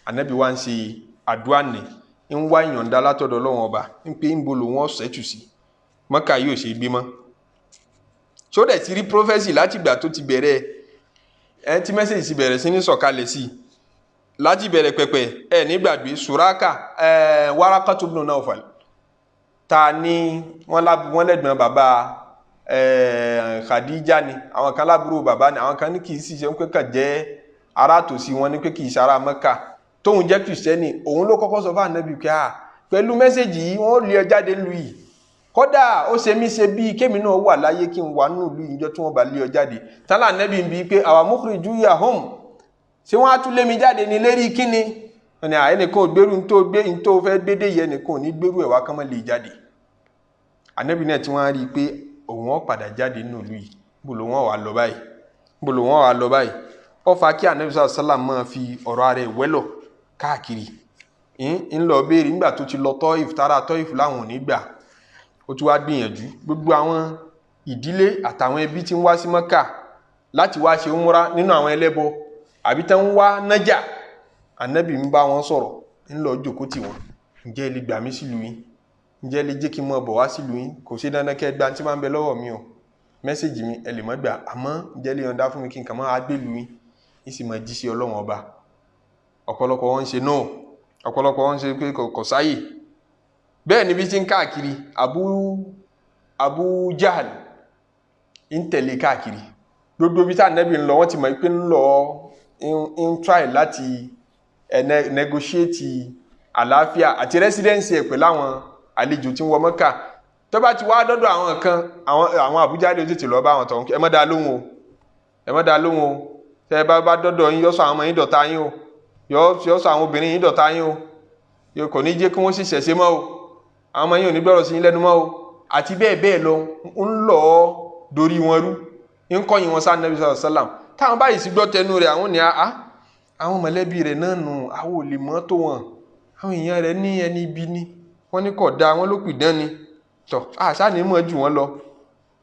Ànábì wá ń ṣe àdúà ní ń wá ìyọ̀ǹda látọ̀dọ̀ Ọlọ́run Ọba ń pé ń bolo wọn ṣẹ́tù sí. Mọ́kà yóò ṣe gbé mọ́. Ṣó dẹ̀ ti rí prophecy láti ìgbà tó ti bẹ̀rẹ̀ tí message ti bẹ̀rẹ̀ sí ní sọ̀kalẹ̀ sí. Láti bẹ̀rẹ̀ pẹ̀pẹ̀ nígbàgbé Suraka Warakatu ibn Nawfal. Ta ni wọ́n lẹ́gbọ̀n bàbá Khadija ni àwọn kan lábúrò bàbá ni àwọn kan ní kìí sì ṣe pé kàn jẹ́ ará tòsí wọn ní pé kìí ṣe ará Mẹ́kà tóun jẹ́ kìrìsìtẹ́nì òun ló kọ́kọ́ sọ fún Ànábì pé pẹ̀lú mẹ́sẹ̀jì yìí wọ́n lé ọ jáde nílùú yìí kódà ó ṣe mí ṣe bíi kémi náà wà láyé kí n wà nínú ìlú ìjọ tí wọ́n bá lé ọ jáde tálà Ànábì ń bi pé àwa mukhrijuyahum ṣé wọ́n á tún lé mi jáde ní lérí kíni ẹni ẹnìkan ò gbérù ní tó fẹ́ gbédè yẹ ẹnìkan ò ní gbérù ẹ̀wà kan mọ́ lè jáde. Ànábì náà tí wọ́n á rí i pé òun ó padà jáde nínú ìlú yìí bolo wọn wà lọ báyìí ó fa kí Ànábì sallam máa fi ọ̀rọ̀ ara ẹ̀ wẹ́lọ̀ káàkiri ń lọ béèrè nígbà tó ti lọ Tọ́ìf tára Tọ́ìf láwọn ò ní gbà ó tún wá gbìyànjú gbogbo àwọn ìdílé àtàwọn ẹbí tí ń wá sí Mẹ́kà láti wá ṣe umra nínú àwọn ẹlẹ́bọ àbí tán ń wá nájà, ànábì ń bá wọn sọ̀rọ̀ ń lọ jókòó tì wọ́n. ǹjẹ́ ẹ lè gbà mí sílùú yín? ǹjẹ́ ẹ lè jẹ́ kí n mọ̀ bọ̀ wá sílùú yín? kò ṣe dandan kẹ́ gbà tí máa ń bẹ lọ́wọ́ mi o, mẹ́sẹ̀jì mi ẹ lè mọ́ gbà, àmọ́ ǹjẹ́ lè yọ̀ǹda fún mi kí n kàn máa gbélùú yín ní sì máa jí sí Ọlọ́run ọba. ọ̀pọ̀lọpọ̀ wọn ń ṣe no, ọ̀pọ̀lọpọ̀ wọn ń ṣe pé kò sáyè. bẹ́ẹ̀ ni bí tí ń káàkiri Abu Jahl ń tẹ̀lé káàkiri gbogbo bí tá ànábì ń lọ wọ́n ti mọ̀ pé ń lọ ń try láti negotiate àlàáfíà àti residency ẹ̀ pẹ̀lú àwọn àlejò tí ń wọ Mẹ́kà. tó bá ti wá dọ́dọ̀ àwọn kan àwọn Abu Jahl ló tètè lọ bá àwọn tọ̀hún, ẹ má dá lóhùn o, ẹ má dá lóhùn o, tẹ́ ẹ bá dọ́dọ̀ yín yọ́ sọ àwọn ọmọ yín dọ̀tá yín o, yọ́ sọ àwọn obìnrin yín dọ̀tá yín o, kò ní jẹ́ kí wọ́n sì ṣẹ̀ṣẹ̀ mọ́ o, àwọn ọmọ yín ò ní gbọ́rọ̀ sí yín lẹ́nu mọ́ o, àti bẹ́ẹ̀ bẹ́ẹ̀ lọ ń lọ dorí wọn rú ń kọ́yìn wọn sáà Nabi sallallahu alaihi wasallam. táwọn báyìí sì gbọ́ tẹnu rẹ̀ àwọn ní àwọn mọ̀lẹ́bí rẹ̀ náà nù, àwọn ò lè mọ́ tó wọn, àwọn èèyàn rẹ̀ ní ẹni ibi ni wọ́n ní kọ̀ da wọn ló pìdán ni tọ̀ àṣà ní mọ̀ jù wọ́n lọ.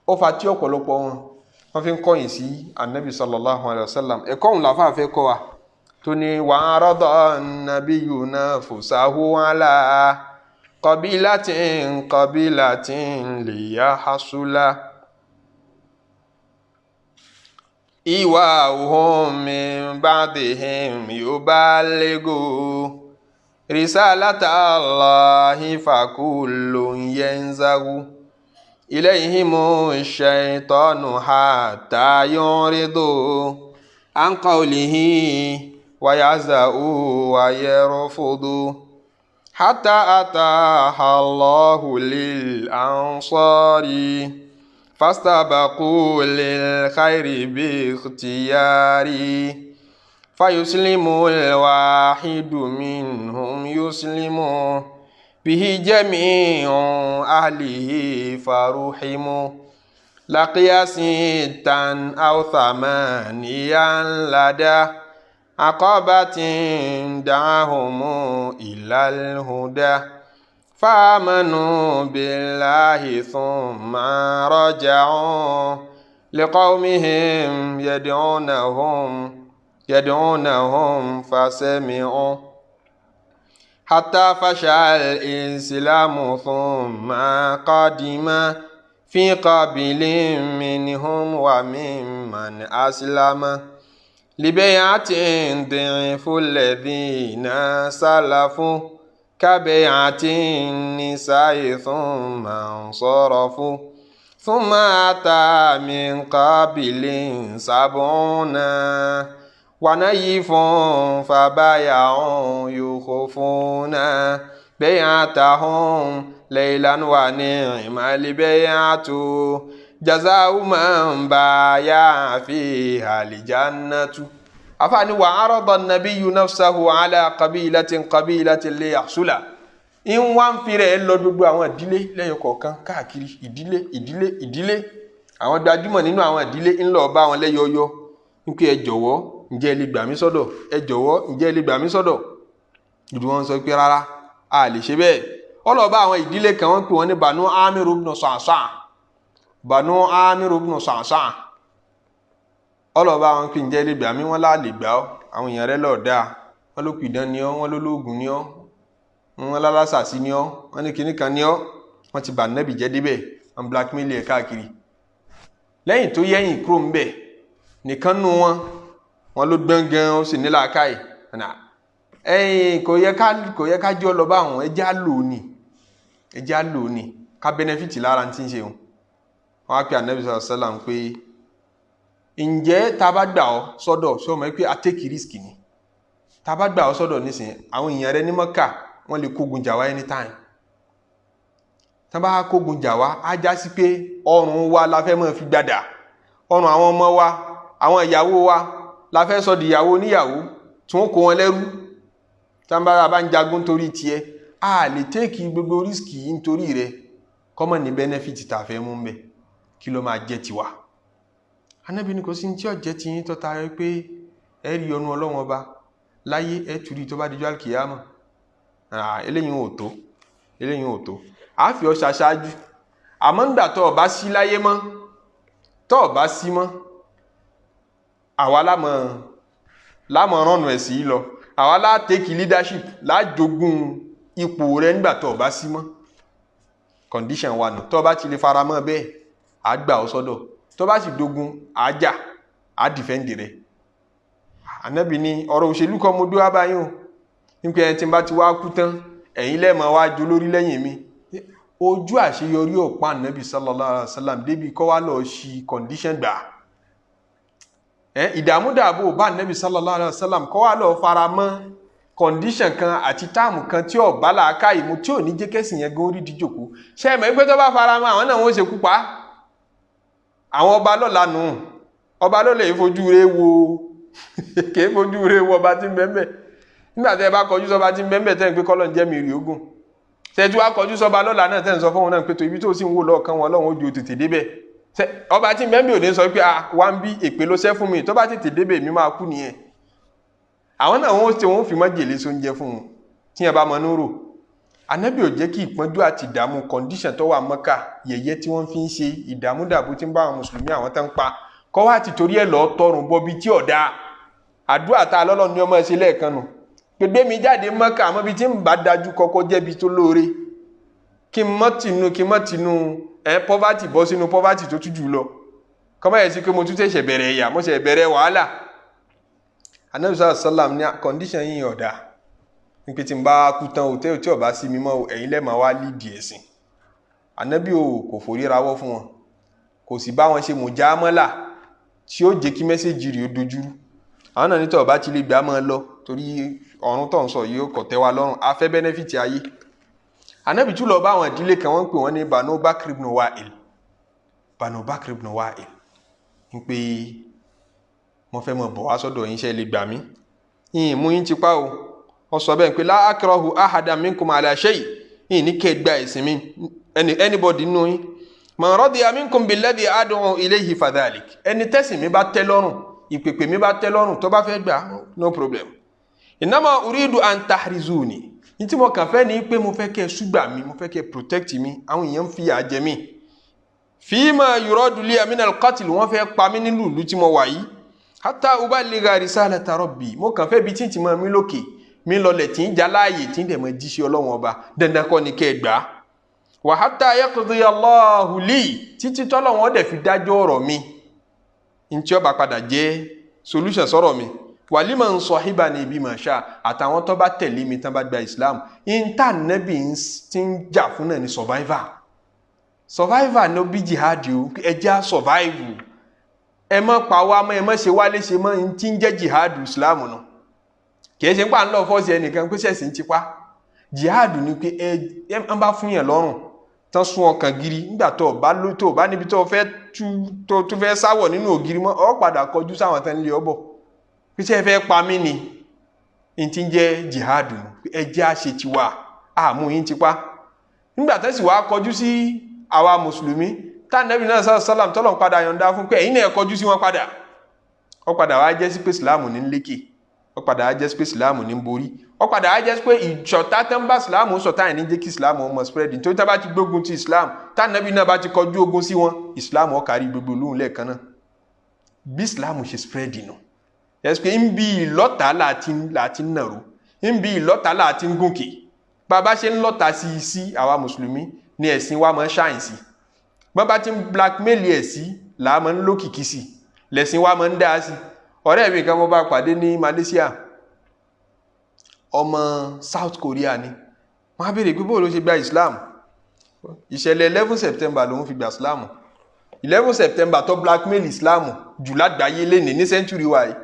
ó fa tí ọ̀pọ̀lọpọ̀ wọ́n fi ń kọ́yìn sí Ànábì sallallahu alaihi wasallam. ẹ̀kọ́ òun làfáà fẹ́ kọ́ wa tó ní wa arada an-nabiyyuna fusahu ala qabilatin liyahsula iwa'uhum min ba'dihim yuballighu risalata Allahi fakullun yanzagu ilayhimu ash-shaytanu hatta yuridu an qawlihi wa yaza'u wa yarfudu hatta ataha Allahu lil ansari fastabaqu lil khayri bi ikhtiyari fayuslimu al-wahidu minhum yuslimu bihi jami'u ahlihi faruhimu laqiya sittan aw thamaniyan lada aqabatin da'ahumu ilal huda فآمنوا بالله ثم رجعوا لقومهم يدعونهم فسمعوا حتى فشى الإسلام ثم قدم في قبيل منهم وممن أسلم لبيعة ضعف الذين سلفوا كبيعة النساء ثم انصرفوا ثم أتى من قبل 70 ونيف فبايعوا يخفون بيعتهم ليلا ونعم البيعة جزاء من بايع فيها الجنة. afaani wa arada an-nabiyyu nafsahu ala qabilatin li yahsula in wá ń fi rẹ̀ lọ gbogbo àwọn ìdílé lẹ́yọ kọ̀ọ̀kan káàkiri ìdílé àwọn gbajúmọ̀ nínú àwọn ìdílé ń lọ bá wọn lẹ́yọyọ wípé ẹ jọ̀wọ́ ǹjẹ́ ẹ lè gbà mí sọ́dọ̀, ẹ jọ̀wọ́ ǹjẹ́ ẹ lè gbà mí sọ́dọ̀. ìdí wọn sọ pé rárá a lè ṣe bẹ́ẹ̀. ó lọ bá àwọn ìdílé kan wọ́n pè wọ́n ní Banu Amir ibn Sa'sa ọlọ́ba àwọn pé ǹjẹ́ lè gbà mí, wọ́n láà lè gbà ọ́, àwọn èèyàn rẹ̀ lọ́ọ̀ dáa, wọ́n ló pìdán ni ọ́, wọ́n ló lóògùn ni ọ́, wọ́n lálásàsí ni ọ́, wọ́n ní kinní kan ni ọ́, wọ́n ti bà nẹ́bì jẹ́ débẹ̀, wọ́n blackmail ẹ̀ káàkiri. lẹ́yìn tó yẹ́yìn kúrò ń bẹ̀ nìkan nù wọ́n ló gbọ́n gan ó sì ní làákàyè ẹ̀yìn kò yẹ ká jẹ́ ọlọ́ba àwọn ẹjẹ́ á lò ní ká benefit lára tí ń ṣe wọn. wọ́n á pe Ànábì sallallahu alaihi wasallam pé ǹjẹ́ tá bá gbà ọ́ sọ́dọ̀ ṣé o mọ̀ pé a take risk ni, tá bá gbà ọ́ sọ́dọ̀ nísìnyí àwọn èèyàn rẹ ní Mọ́kà wọ́n lè kógun jà wá anytime. tá bá kógun jà wá á já sí pé ọrùn wa la fẹ́ mọ́ fi gbàdà, ọrùn àwọn ọmọ wa àwọn ìyàwó wa la fẹ́ sọ di ìyàwó oníyàwó tí wọ́n kó wọn lẹ́rú. tá bá ń jagun torí tiẹ̀ a lè take gbogbo risk yìí nítorí rẹ kọ́mọ̀ ní benefit tá a fẹ́ mú mbẹ́ kí ló máa jẹ́ tiwa. Ànábì ní kò sí tí ó jẹ́ ti yín tó tayọ pé ẹ rí ọnu Ọlọ́run ọba láyé ẹ tùrí tó bá dijọ́ àlùkìyámà. eléyìí ò tó a fi ọ ṣaṣáájú àmọ́ ńgbà tó bá sí láyé mọ́ tó bá sí mọ́ àwa lámọ̀ rànù ẹ̀sìn yìí lọ àwa lá take leadership lájogún ipò rẹ̀ nígbà tó bá sí mọ́ condition wa nù tó bá ti lè fara mọ́ bẹ́ẹ̀ á gbà ọ́ sọ́dọ̀ tó bá sì dogun á jà á defend rẹ̀. Ànábì ní ọ̀rọ̀ òṣèlú kan mo dó wá báyìí o nípa ẹni tí n bá ti wá kú tán ẹ̀yin lẹ́ẹ̀mọ́ wá jó lórí lẹ́yìn mi. Ojú àṣeyọrí ọ̀pá Ànábì sallallahu alaihi wasallam débi kọ́ wá lọ ṣi condition gbà. Ìdààmúdàbò bá Ànábì sallallahu alaihi wasallam kọ́ wá lọ fara mọ́ condition kan àti táàmù kan tí ó bá làákà ìmú tí ò ní jẹ́ kẹ́sìn yẹn gan orí díjòkó. Ṣé ẹ mọ̀ pé tó bá fara mọ́ àwọn náà wọ́n ṣe kú pa àwọn ọba lọ́la nù ọba ló lè fojú rẹ̀ wo kìí fojú rẹ̀ wo ọba tí ń bẹ́ẹ̀ nígbà tẹ́ ẹ bá kọjú sọba tí ń bẹ́ẹ̀ tẹ́ ń pé kọ́lọ̀ ń jẹ́ mi rí ogun ṣe tí wàá kọjú sọba lọ́la náà tẹ́ ń sọ fún wọn náà pé tó ibi tó sì ń wò lọ́ọ̀kan wọn lọ́wọ́ ojú tètè débẹ̀ ọba tí ń bẹ́ẹ̀ ò ní sọ pé wá ń bí èpè ló ṣẹ́ fún mi tó bá tètè débẹ̀ mi máa kú nìyẹn àwọn náà wọ́n fi májèlé sóúnjẹ fún un tí yẹn bá mọ núrò. Ànábì ò jẹ́ kí ìpọ́njú àti ìdààmú condition tó wà Mọ́kà yẹ̀yẹ́ tí wọ́n fi ń ṣe ìdààmúdàbò tí ń bá àwọn mùsùlùmí àwọn tán ń pa kọ́ wá ti torí ẹ̀ lọ́ọ́ tọrùn bọ́ bí tí ọ̀dà àdúrà tá a lọ́lọ́ ní ọmọ ẹ̀ṣẹ̀ lẹ́ẹ̀kan nù gbé mi jáde Mọ́kà àmọ́ bí tí ń bá dájú kọ́kọ́ jẹ́bi tó lóore kí n mọ́ tinú poverty bọ́ sínú poverty tó tún jù lọ kọ́mọ́ yẹ sí pé mo tún ṣẹ̀ṣẹ̀ bẹ̀rẹ̀ ẹ̀yà mo ṣẹ̀ bẹ̀rẹ̀ wàhálà. Ànábì sallam ní condition yìí ọ̀dà nípe tí n bá kú tán òtẹ́ tí ọba sí mímọ́ ẹ̀yin lẹ́mọ̀ wá lídìí ẹ̀sìn. Ànábì kò forí rawọ́ fún wọn kò sì bá wọn ṣe mùjámọ́là tí ó jẹ́ kí mẹ́sẹ̀jì rí ó dojúrú. Àwọn náà nítọ̀ ọba ti lè gbà mọ́ lọ torí ọ̀run tó ń sọ yìí ó kọ̀ tẹ́ wa lọ́rùn a fẹ́ bẹ́nẹ́fìtì ayé. Ànábì tún lọ bá àwọn ìdílé kan wọ́n ń pè wọ́n ní Banu Bakr ibn Wa'il ń pé mo fẹ́ mọ̀ bọ̀ wá sọ́dọ̀ yín ṣe lè gbà mí yìí mú yín ti pa o ó sọ bẹ́ẹ̀ pé la akrahu ahadan minkum ala shay yìí ní kẹ́ gba ẹ̀sìn mi anybody nínú yín man radiya minkum billadhi ad'u ilayhi fadhalik ẹni tẹ́sìn mi bá tẹ́ lọ́rùn ìpèpè mi bá tẹ́ lọ́rùn tó bá fẹ́ gbà no problem. Innama uridu an tahrizuni ní tí mo kàn fẹ́ ní pé mo fẹ́ kẹ́ ṣùgbà mi mo fẹ́ kẹ́ protect mi àwọn èèyàn fi àjẹ mi fima yuradu li min al-qatl wọ́n fẹ́ pa mí nílùú ìlú tí mo wà yìí hatta uballigha risalata rabbi mo kàn fẹ́ bí tí mo mi lókè mi lọlẹ̀ tí ń já láàyè tí ń dẹ̀ mọ́ jíṣẹ́ Ọlọ́run ọba dandan kọ́ ni kẹ́ gbà wa hatta yaqdi Allahu li títí tọ́lọ́run dẹ̀ fi dájọ́ ọ̀rọ̀ mi in tí ó bá padà jẹ́ solution sọ̀rọ̀ mi waliman sahibani bima sha àtàwọn tó bá tẹ̀lé mi tán bá gba Islam Ànábì tí ń jà fún náà ni survivor no bí jihad o ẹjẹ́ survive ẹ mọ́ pa wá mọ́ ẹ mọ́ ṣe wá léṣe mọ́ tí ń jẹ́ jihad Islam náà kìí ṣe ń pa ń lọ fọ́ọ̀sì ẹnìkan pé ṣẹ̀sìn ti pa jihad ni pé ẹ bá fún yẹn lọ́rùn tán sún ọkàn gírí nígbà tó bá níbi tó fẹ́ sáwọ̀ nínú ògiri mọ́ ọ padà kọjú sáwọn tán lé ọbọ̀ pé ṣe fẹ́ pa mí ni in ti ń jẹ́ jihad ẹ jẹ́ àṣẹ ti wà àmú yín ti pa nígbà tẹ́sì wá kọjú sí àwa mùsùlùmí Ànábì náà sálàm tọ́lọ̀ padà yọ̀ǹda fún pé ẹ̀yin náà kọjú sí wọn padà ó padà wá jẹ́ sí pé ìsìláàmù ní lékè ó padà wá jẹ́ sí pé ìsìláàmù ní borí ó padà wá jẹ́ sí pé ìṣọ̀tá tó ń bá ìsìláàmù sọ̀tá ẹ̀ ní jẹ́ kí ìsìláàmù ọmọ spread nítorí tá bá ti gbógun ti ìsìláàmù Ànábì náà bá ti kọjú ogun sí wọn ìsìláàmù ó kárí gbogbo lóhùn lẹ́ẹ̀kan náà bí ìsìláàmù ṣe spread nù yẹ́sì pé ń bí ìlọ́ta láti nàró ń bí ìlọ́ta láti ń gòkè bàbá ṣe ń lọ́ta sí àwa mùsùlùmí ni ẹ̀sìn wa máa ń ṣàyìn sí bàbá ti ń blackmail ẹ̀ sí làá máa ń lókìkí sí lẹ̀sìn wa máa ń dá sí. Ọ̀rẹ́ mi kan mo bá pàdé ní Malaysia ọmọ South Korea ni wọ́n á béèrè pé bóò ló ṣe gba Islam ìṣẹ̀lẹ̀ 11 September lòun fi gba Islam 11 September tó blackmail Islam jù lágbàáyé lénìí ní century wa yìí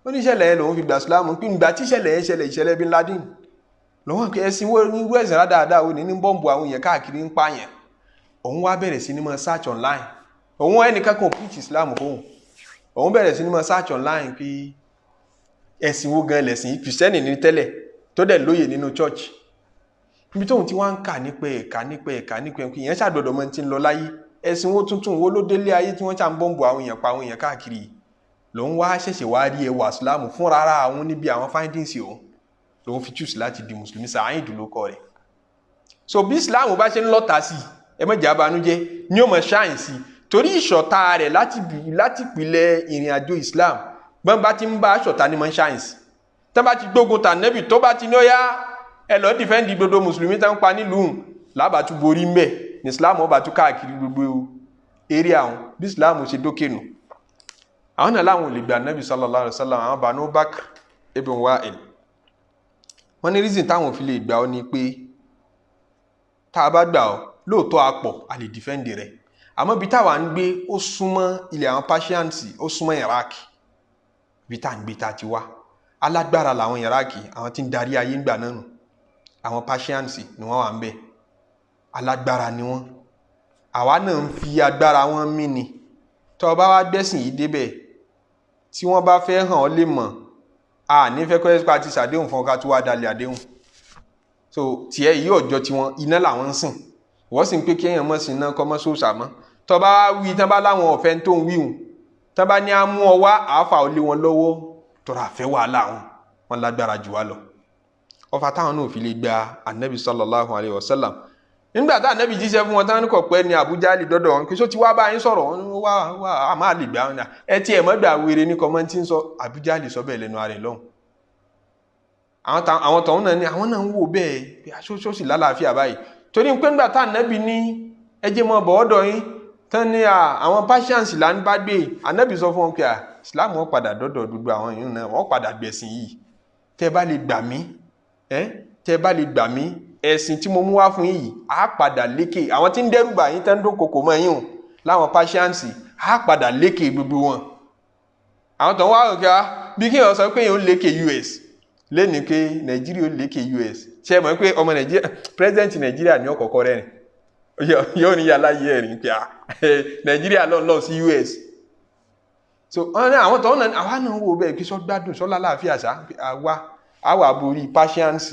ó ní ìṣẹ̀lẹ̀ yẹn lòun fi gba Islam pé ìgbà tí ìṣẹ̀lẹ̀ yẹn ṣẹlẹ̀ ìṣẹ̀lẹ̀ Bin Laden lòun kẹ́ ẹ̀sìn wo ní irú ẹ̀sìn rádáadáa ó ní bọ́ǹbù àwọn èèyàn káàkiri ń pààyàn òun wá bẹ̀rẹ̀ sí ní mọ́ search online òun ẹnìkan kan preach Islam fóun òun bẹ̀rẹ̀ sí ní mọ́ search online pé ẹ̀sìn wo gan lẹ̀sìn kìrìsìtẹ́nì ní tẹ́lẹ̀ tó dẹ̀ lóye nínú church ibi tóun ti wá ń kà nípa ìyẹn ṣàgbọ́dọ̀ mọ́ ti ń lọ láyé ẹ̀sìn wo tuntun wo ló délé ayé tí wọ́n ṣà ń bọ́ǹbù àwọn èèyàn pa àwọn èèyàn káàkiri lòun wá ṣẹ̀ṣẹ̀ wá rí ẹwà Islam fún rárá àwọn níbi àwọn findings òun lòun fi choose láti di mùsùlùmí Sa'id ló kọ rẹ̀ so bí Islam bá ṣe ń lọ́ta sí ẹ má jà banújẹ́ ní ó mọ̀ ṣáìnsì torí ìṣọ̀tá rẹ̀ láti pìlẹ̀ ìrìn àjò Islam bọ́n bá ti ń bá ṣọ̀tá ní mọ̀ ṣáìnsì tán bá ti gbógun tà nẹ́bì tó bá ti ní ó yá ẹ lọ dìfẹ́ǹdì gbogbo mùsùlùmí tán ń pa nílùú lábàtú borí mbẹ̀ ní Islam ọba tún káàkiri gbogbo eré àwọn bí Islam ṣe dókè nù àwọn náà láwọn ò lè gbà nẹ́bì sallallahu alaihi wasallam àwọn Banu Bakr ibn Wa'il wọ́n ní reason táwọn fi lè gbà ọ́ ni pé tá a bá gbà ọ́ lóòótọ́ apọ̀ a lè dìfẹ́ǹdì rẹ̀ àmọ́ bí táwa ń gbé ó súnmọ́ ilẹ̀ àwọn Persians ó súnmọ́ Iraq bí tá à ń gbé tá a ti wá alágbára làwọn Iraq àwọn tí ń darí ayé ńgbà náà nù àwọn Persians ni wọ́n wà ń bẹ̀ alágbára ni wọ́n àwa náà ń fi agbára wọn mí ni tó bá wá gbẹ́sìn yìí débẹ̀ tí wọ́n bá fẹ́ hàn ọ́ lè mọ̀ a ní fẹ́ kọ́ ẹ́sìpá ti ṣàdéhùn fún ọkà tó wá dalẹ̀ àdéhùn so tiẹ̀ yìí ọjọ́ tí wọ́n iná làwọn ń sìn wọ́n sì ń pé kí èèyàn mọ̀ sí iná kọ́ mọ́ sóòsà mọ́ tó bá wí tán bá láwọn ọ̀fẹ́ tó ń wíhùn tán bá ní á mú ọ wá àáfà ó lé wọn lọ́wọ́ tọ́ra àfẹ́ wàhálà wọn lágbára jù wá lọ ọfà táwọn náà fi lè gba anabi sallallahu alayhi wa sallam nígbà tá anabi jíṣẹ́ fún wọn táwọn kọ̀ pẹ́ ní Abuja lè dọ́dọ̀ wọn kí só ti wá bá yín sọ̀rọ̀ wá a máa lè gbà wọn ẹ tí ẹ mọ́ gbà wèrè ní kọ́mọ́ntì ń sọ Abuja lè sọ bẹ́ẹ̀ lẹ́nu ara ẹ̀ lọ́hùn àwọn tọ̀hún náà ni àwọn náà ń wò bẹ́ẹ̀ bí aṣọ́ṣọ́ sì lálàáfíà báyìí torí pé nígbà tá anabi ní ẹjẹ́ mọ́ bọ̀ ọ́dọ̀ yín tán ní àwọn Persians là ń bá gbé anabi sọ fún wọn pé Islam wọn padà dọ́dọ̀ gbogbo àwọn èèyàn náà wọn padà gbẹ̀sìn yìí tẹ́ bá lè gbà mí tẹ́ bá lè gbà mí ẹ̀sìn tí mo mú wá fún yìí á padà lékè àwọn tí ń dẹ́rùbà yín tán dókòkò mọ́ yín láwọn Persians á padà lékè gbogbo wọn àwọn tó ń wá òkè bí kí wọ́n sọ pé yóò lékè US lẹ́ni pé Nàìjíríà ó lékè US ṣe mọ̀ pé ọmọ Nàìjíríà president Nàìjíríà ní ọ̀kọ̀ọ̀kọ́ rẹ̀ yóò ní yàrá yìí ẹ̀rín pé Nàìjíríà lọ́n sí US so àwọn tó ń nà àwa náà wò bẹ́ẹ̀ kí sọ gbádùn sọ lálàáfíà sá àwa àbúrí Persians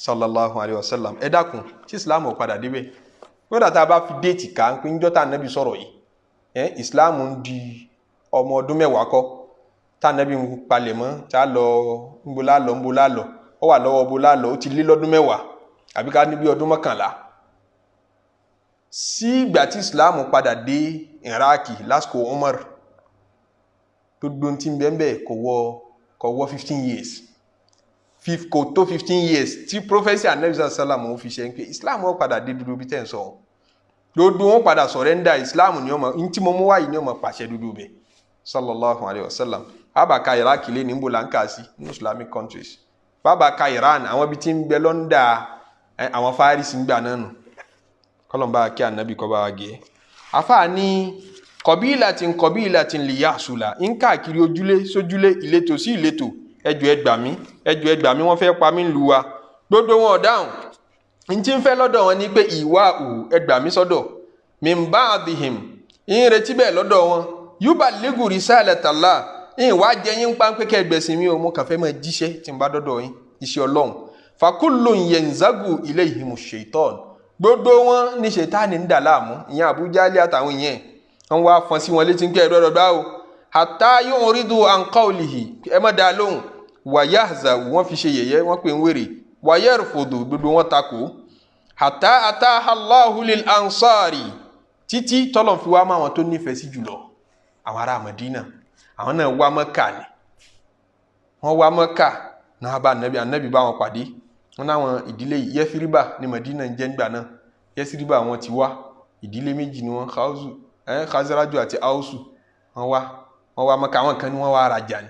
sallallahu alayhi wa sallam ẹ dákun tí Islam ò padà débẹ̀ kódà tá a bá fi déètì ká ń pín níjọ́ tá Ànábì sọ̀rọ̀ yìí Islam ń di ọmọ ọdún mẹ́wàá kọ́ tá Ànábì ń palẹ̀ mọ́ tá a lọ ńbolá lọ ó wà lọ́wọ́ bolá lọ ó ti lé lọ́dún mẹ́wàá àbí ká níbi ọdún 11 sí ìgbà tí Islam padà dé Iraq lásìkò Umar tó gbóhùn tí ń bẹ́ẹ̀ kò wọ 15 years kò tó 15 years tí prophecy Ànábì sallam ó fi ṣe ń pé Islam ó padà dé dúdú bí tẹ́ ń sọ gbogbo wọn padà surrender Islam ní ọmọ tí mo mú wáyé ní ọmọ pàṣẹ dúdú bẹ sallallahu alayhi wa sallam abaka Iraq lé ní mbòlá ń kà sí ní Islamic countries babaka Iran àwọn ibi tí ń bẹ lọ́ndà àwọn Fárísì ń gbà náà nù kọlọmbà kí Ànábì kọ́ bá wa gé afá ní qabilatin liyasula ń káàkiri ojúlé sójúlé ìletò sí ìletò ẹjọ́ ẹ gbà mí wọ́n fẹ́ pa mí lu wa gbogbo wọn dáhùn n tí ń fẹ́ lọ́dọ̀ wọn ní pé ìwà ẹ gbà mí sọ́dọ̀ min ba'dihim ń retí bẹ́ẹ̀ lọ́dọ̀ wọn yuballighu risalatallah ń wá jẹ́ yín pa pé kẹgbẹ̀sìn mi ò mú kàfẹ́ mọ́ jíṣẹ́ tí ń bá dọ́dọ̀ yín iṣẹ́ Ọlọ́run fakullun yanzagu ilayhimu shaitan gbogbo wọn ní ṣètánì ń dà láàmú ìyẹn Abu Jali àtàwọn ìyẹn wọn wá fọn sí wọn létí ń pẹ́ ẹ̀rọ o hatta yu'ridu an qawlihi ẹ má dá lóhùn wàyáhàzà wọ́n fi ṣe yẹ̀yẹ́ wọ́n pè ń wèrè wàyẹ́rùfòdò gbogbo wọn takò hatta ataha Allahu lil ansari títí tọ́lọ̀ fi wá máa wọn tó nífẹ̀ẹ́ sí jùlọ àwọn ará Madina àwọn náà wá Mẹ́kà ni wọ́n wá Mẹ́kà náà bá Ànábì bá wọn pàdé wọn náwọn ìdílé Yẹ́síríbà ní Madina ń jẹ́ nígbà náà Yẹ́síríbà wọn ti wá ìdílé méjì ni wọ́n Khazraju àti Ausu wọ́n wá Mẹ́kà àwọn kan ni wọ́n wá rajà ni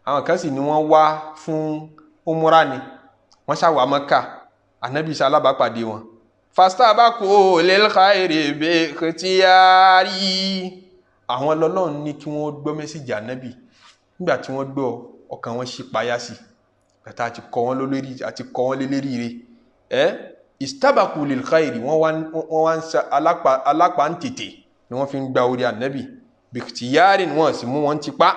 àwọn kan sì ni wọ́n wá fún umura ni wọ́n ṣàwà Mẹ́kà Ànábì ṣalábàápàdé wọn fastabaku lil khairi bi ikhtiyari àwọn lọ́lọ́run ní kí wọ́n gbọ́ mẹ́sìgì Ànábì nígbà tí wọ́n gbọ́ ọkàn wọn ṣí payá sí bàtà àti kọ́ wọn lélérí rẹ̀ istabaku lil khairi wọ́n wá ń alápá ń tètè ni wọ́n fi ń gba orí Ànábì bi ikhtiyari wọ́n sì mú wọn ti pa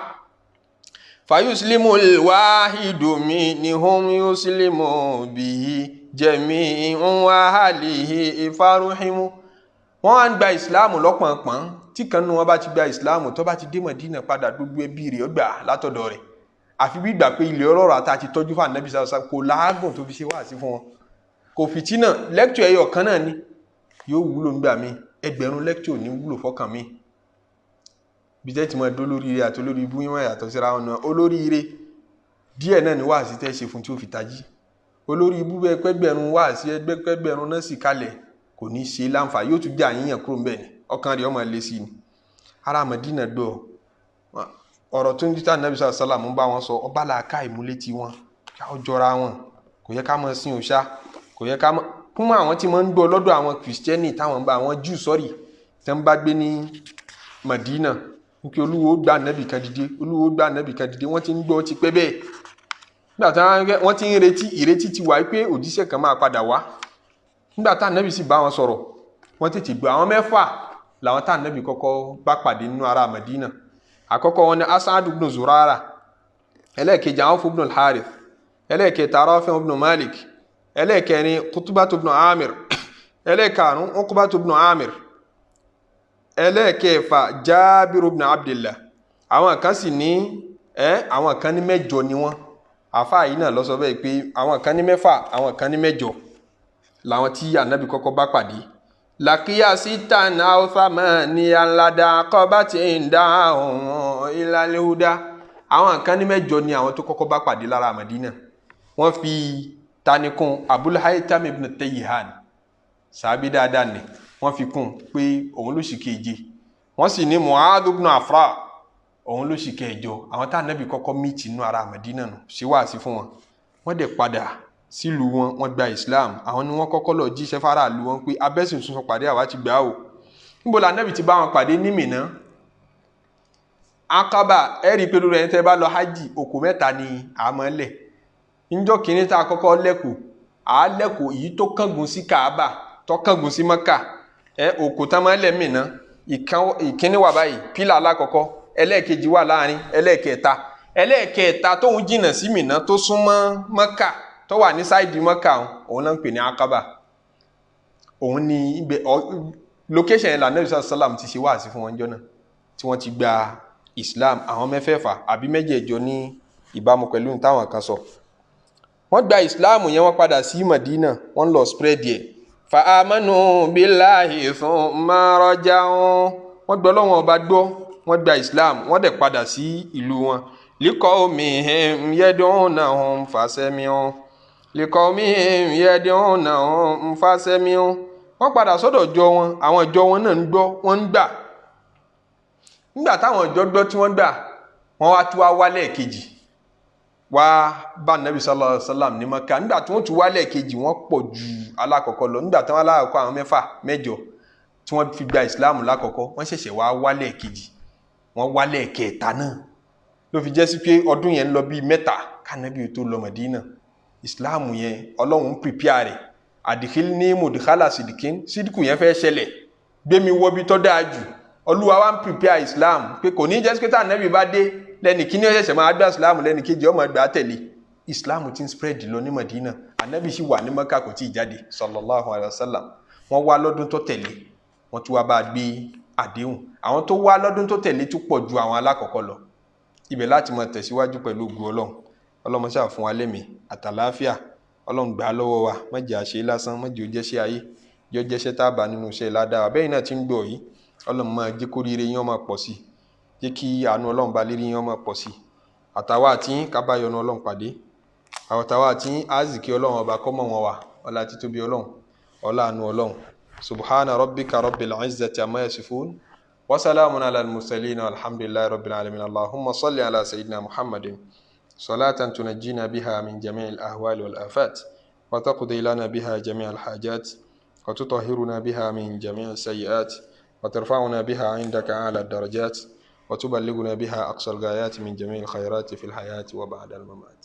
fayuslimu alwahidu minhum yuslimu bihi jami'un wa ahlihi faruhimu wọ́n á gba ìsìláàmù lọ́pọ̀npọ̀n tí kan nínú wọn bá ti gba ìsìláàmù tó bá ti dé Mádínà padà gbogbo ẹbí rẹ̀ ó gbà látọ̀dọ̀ rẹ̀ àfi bí gbà pé ilé ọlọ́rọ̀ àti tọ́jú fún Ànábì sallallahu alaihi wasallam kò láàgùn tó fi ṣe wá sí fún wọn kò fìtínà lẹ́kítọ̀ ẹyọ kan náà ni yóò wúlò nígbà míì ẹgbẹ̀rún lecture ní wúlò fọ́kàn míì bí tẹ́ ti mọ̀ dó lóríire àti olórí ibú yín yàtọ̀ síra wọn náà olóríire díẹ̀ náà ni wáàsí tẹ́ ṣe fún tí ó fi tají olórí ibú bẹ́ẹ̀ pẹ́gbẹ̀rún wáàsí ẹgbẹ́gbẹ̀rún náà sì kalẹ̀ kò ní ṣe láǹfà yóò tún jẹ́ àyíyàn kúrò ńbẹ̀ ni ọkàn rẹ̀ ọmọ lé sí ni ará Mádínà gbọ́ ọ̀rọ̀ tó ń jíta Ànábì sallallahu ń bá wọn sọ ọba làákà ìmúlétí wọn ó jọra wọn kò yẹ ká mọ sin òòṣà kò yẹ ká mọ fún àwọn tí wọ́n ń gbọ́ lọ́dọ̀ àwọn kìrìsìtẹ́nì táwọn ń bá àwọn Júù sọ́rí tẹ́ ń bá gbé ní Mádínà nípa Olúwo gbà Ànábì kan dìde Olúwo gbà Ànábì kan dìde wọ́n ti ń gbọ́ ti pẹ́ bẹ́ẹ̀ nígbà tí wọ́n ti ń retí ìrètí ti wà pé òjíṣẹ́ kan máa padà wá nígbà tá Ànábì sì bá wọn sọ̀rọ̀ wọ́n tètè gbọ́ àwọn 6 làwọn tá Ànábì kọ́kọ́ bá pàdé nínú ará Mádínà àkọ́kọ́ wọn ni S.A.W ibn Zurara ẹlẹ́ẹ̀kejì Awf ibn al-Harith ẹlẹ́ẹ̀kẹta Rafi' ibn Malik ẹlẹ́ẹ̀kẹrin Qutbah ibn Amir ẹlẹ́ẹ̀karùn Uqbah ibn Amir ẹlẹ́ẹ̀kẹfà Jabir ibn Abdillah àwọn kan sì ní àwọn kan ní 8 ni wọ́n àfáà yìí náà ló sọ bẹ́ẹ̀ pé àwọn kan ní 6 àwọn kan ní 8 làwọn tí Ànábì kọ́kọ́ bá pàdé lakiya sitan aw thamaniyan lada qabatin da'un ila al-huda àwọn kan ní 8 ni àwọn tó kọ́kọ́ bá pàdé lára Mádínà wọ́n fi tanikun Abul Haytham ibn Tayyihan sàbí dáadáa ni wọ́n fi kún pé òun ló sì keje wọ́n sì ní Mu'adh ibn Afra òun ló sì kẹjọ àwọn tá Ànábì kọ́kọ́ mìtì nínú ara Mádínà nù sí wáàsí fún wọn wọ́n dẹ̀ padà sílùú wọn wọ́n gba Islam àwọn ni wọ́n kọ́kọ́ lọ jíṣẹ́ fáráàlú wọn pé abẹ́sìn tuntun pàdé àwa ti gbà ó níbo la Ànábì ti bá wọn pàdé ní Mínà Akaba ẹ̀rí pé lórí ẹni tẹ́ bá lọ hajj òkú 3 ni àmọ́lẹ̀ níjọ́ kìíní tá a kọ́kọ́ lẹ́kọ̀ọ́ èyí tó kángun sí Kaaba tó kángun sí Mẹ́kà òkú tá máa lẹ̀ Mínà ìkíní wà báyìí pílà alákọ̀ọ́kọ́ ẹlẹ́ẹ̀kejì wà láàrin ẹlẹ́ẹ̀kẹta tóun jìnnà sí Mínà tó súnmọ́ Mẹ́kà tó wà ní sáìdì Mẹ́kà òun náà ń pè ní Akaba òun ni ibẹ̀ location yẹn l'Ànábì sallallahu ti ṣe wáàsí fún wọn jọ náà tí wọ́n ti gba Islam àwọn 6 àbí 8 ní ìbámu pẹ̀lú táwọn kan sọ wọ́n gba Islam yẹn wọ́n padà sí Mádínà wọ́n lọ spread yẹ fa amanu billahi thumma raja'u wọ́n gbọ́ Ọlọ́hun Ọba gbọ́ wọ́n gba Islam wọ́n dẹ̀ padà sí ìlú wọn liqawmihim yad'unahum fasami'u liqawmihim yad'unahum fasami'u wọ́n padà sọ́dọ̀ ìjọ wọn àwọn ìjọ wọn náà ń gbọ́ wọ́n ń gbà nígbà táwọn ìjọ gbọ́ tí wọ́n gbà wọ́n wá tún wá wálẹ̀ kejì wá bá Ànábì sallallahu alaihi wasallam ní Mẹ́kà nígbà tí wọ́n tún wálẹ̀ kejì wọ́n pọ̀ ju alákọ̀ọ́kọ́ lọ nígbà tí wọ́n alákọ̀ọ́kọ́ àwọn 8 tí wọ́n fi gba Islam lákọ̀ọ́kọ́ wọ́n ṣẹ̀ṣẹ̀ wá wálẹ̀ kejì wọ́n wálẹ̀ kẹta náà ló fi jẹ́ sí pé ọdún yẹn ń lọ bíi 3 k'Ànábì tó lọ Mádínà Islam yẹn Ọlọ́run ń prepare rẹ̀ àdìkíní mùdíkálà sídìkù yẹn fẹ́ ṣẹlẹ̀ gbémi wọ́bí tọ́ dáa jù Olúwa wa ń prepare Islam pé kò ní jẹ́ sí pé tá Ànábì bá dé lẹ́ni kíní ọ̀ṣẹ̀ṣẹ̀ máa gbà Islam lẹ́ni kejì ọmọ ẹgbàá tẹ̀lé Islam ti ń spread lọ ní Mádínà Ànábì sì wà ní Mẹ́kà kò tí ì jáde sallallahu alaihi wasallam wọ́n wá lọ́dún tó tẹ̀lé wọ́n tún wá bá gbé àdéhùn àwọn tó wá lọ́dún tó tẹ̀lé tún pọ̀ ju àwọn alákọ̀ọ́kọ́ lọ ibẹ̀ láti máa tẹ̀síwájú pẹ̀lú ògo Ọlọ́run Ọlọ́run ṣáà fún wa lẹ́mí àtàláfíà Ọlọ́run gbà lọ́wọ́ wa má jẹ́ àṣe lásán má jẹ́ ó jẹ́ṣẹ́ ayé jẹ́ ó jẹ́ṣẹ́ tá a bá nínú iṣẹ́ ládàá bẹ́ẹ̀ náà ti ń gbọ́ yìí Ọlọ́run máa jẹ́ kó ríire yín ó máa pọ̀ sí jẹ́ kí àánú Ọlọ́run bá lérí yín ó máa pọ̀ sí àtàwa àti yín ká bá yọ́nú Ọlọ́run pàdé àtàwa àti yín àzìkí Ọlọ́run ọba kó mọ̀ wọn wà ọlá títóbi Ọlọ́run ọlá àánú Ọlọ́run subhana rabbika rabbil izzati amma yasifun wa salamun ala al-mursalin walhamdulillahi rabbil alamin allahumma salli ala sayyidina muhammadin salatan tunajjina biha min jami'il ahwali wal afat wa taqdi lana biha jami'al hajat wa tutahhiruna biha min jami'is sayyi'at wa tarfa'una biha 'indaka a'la ad-darajat wa tuballighuna biha aqsal ghayat min jami'il khayrati fil hayati wa ba'da al-mamat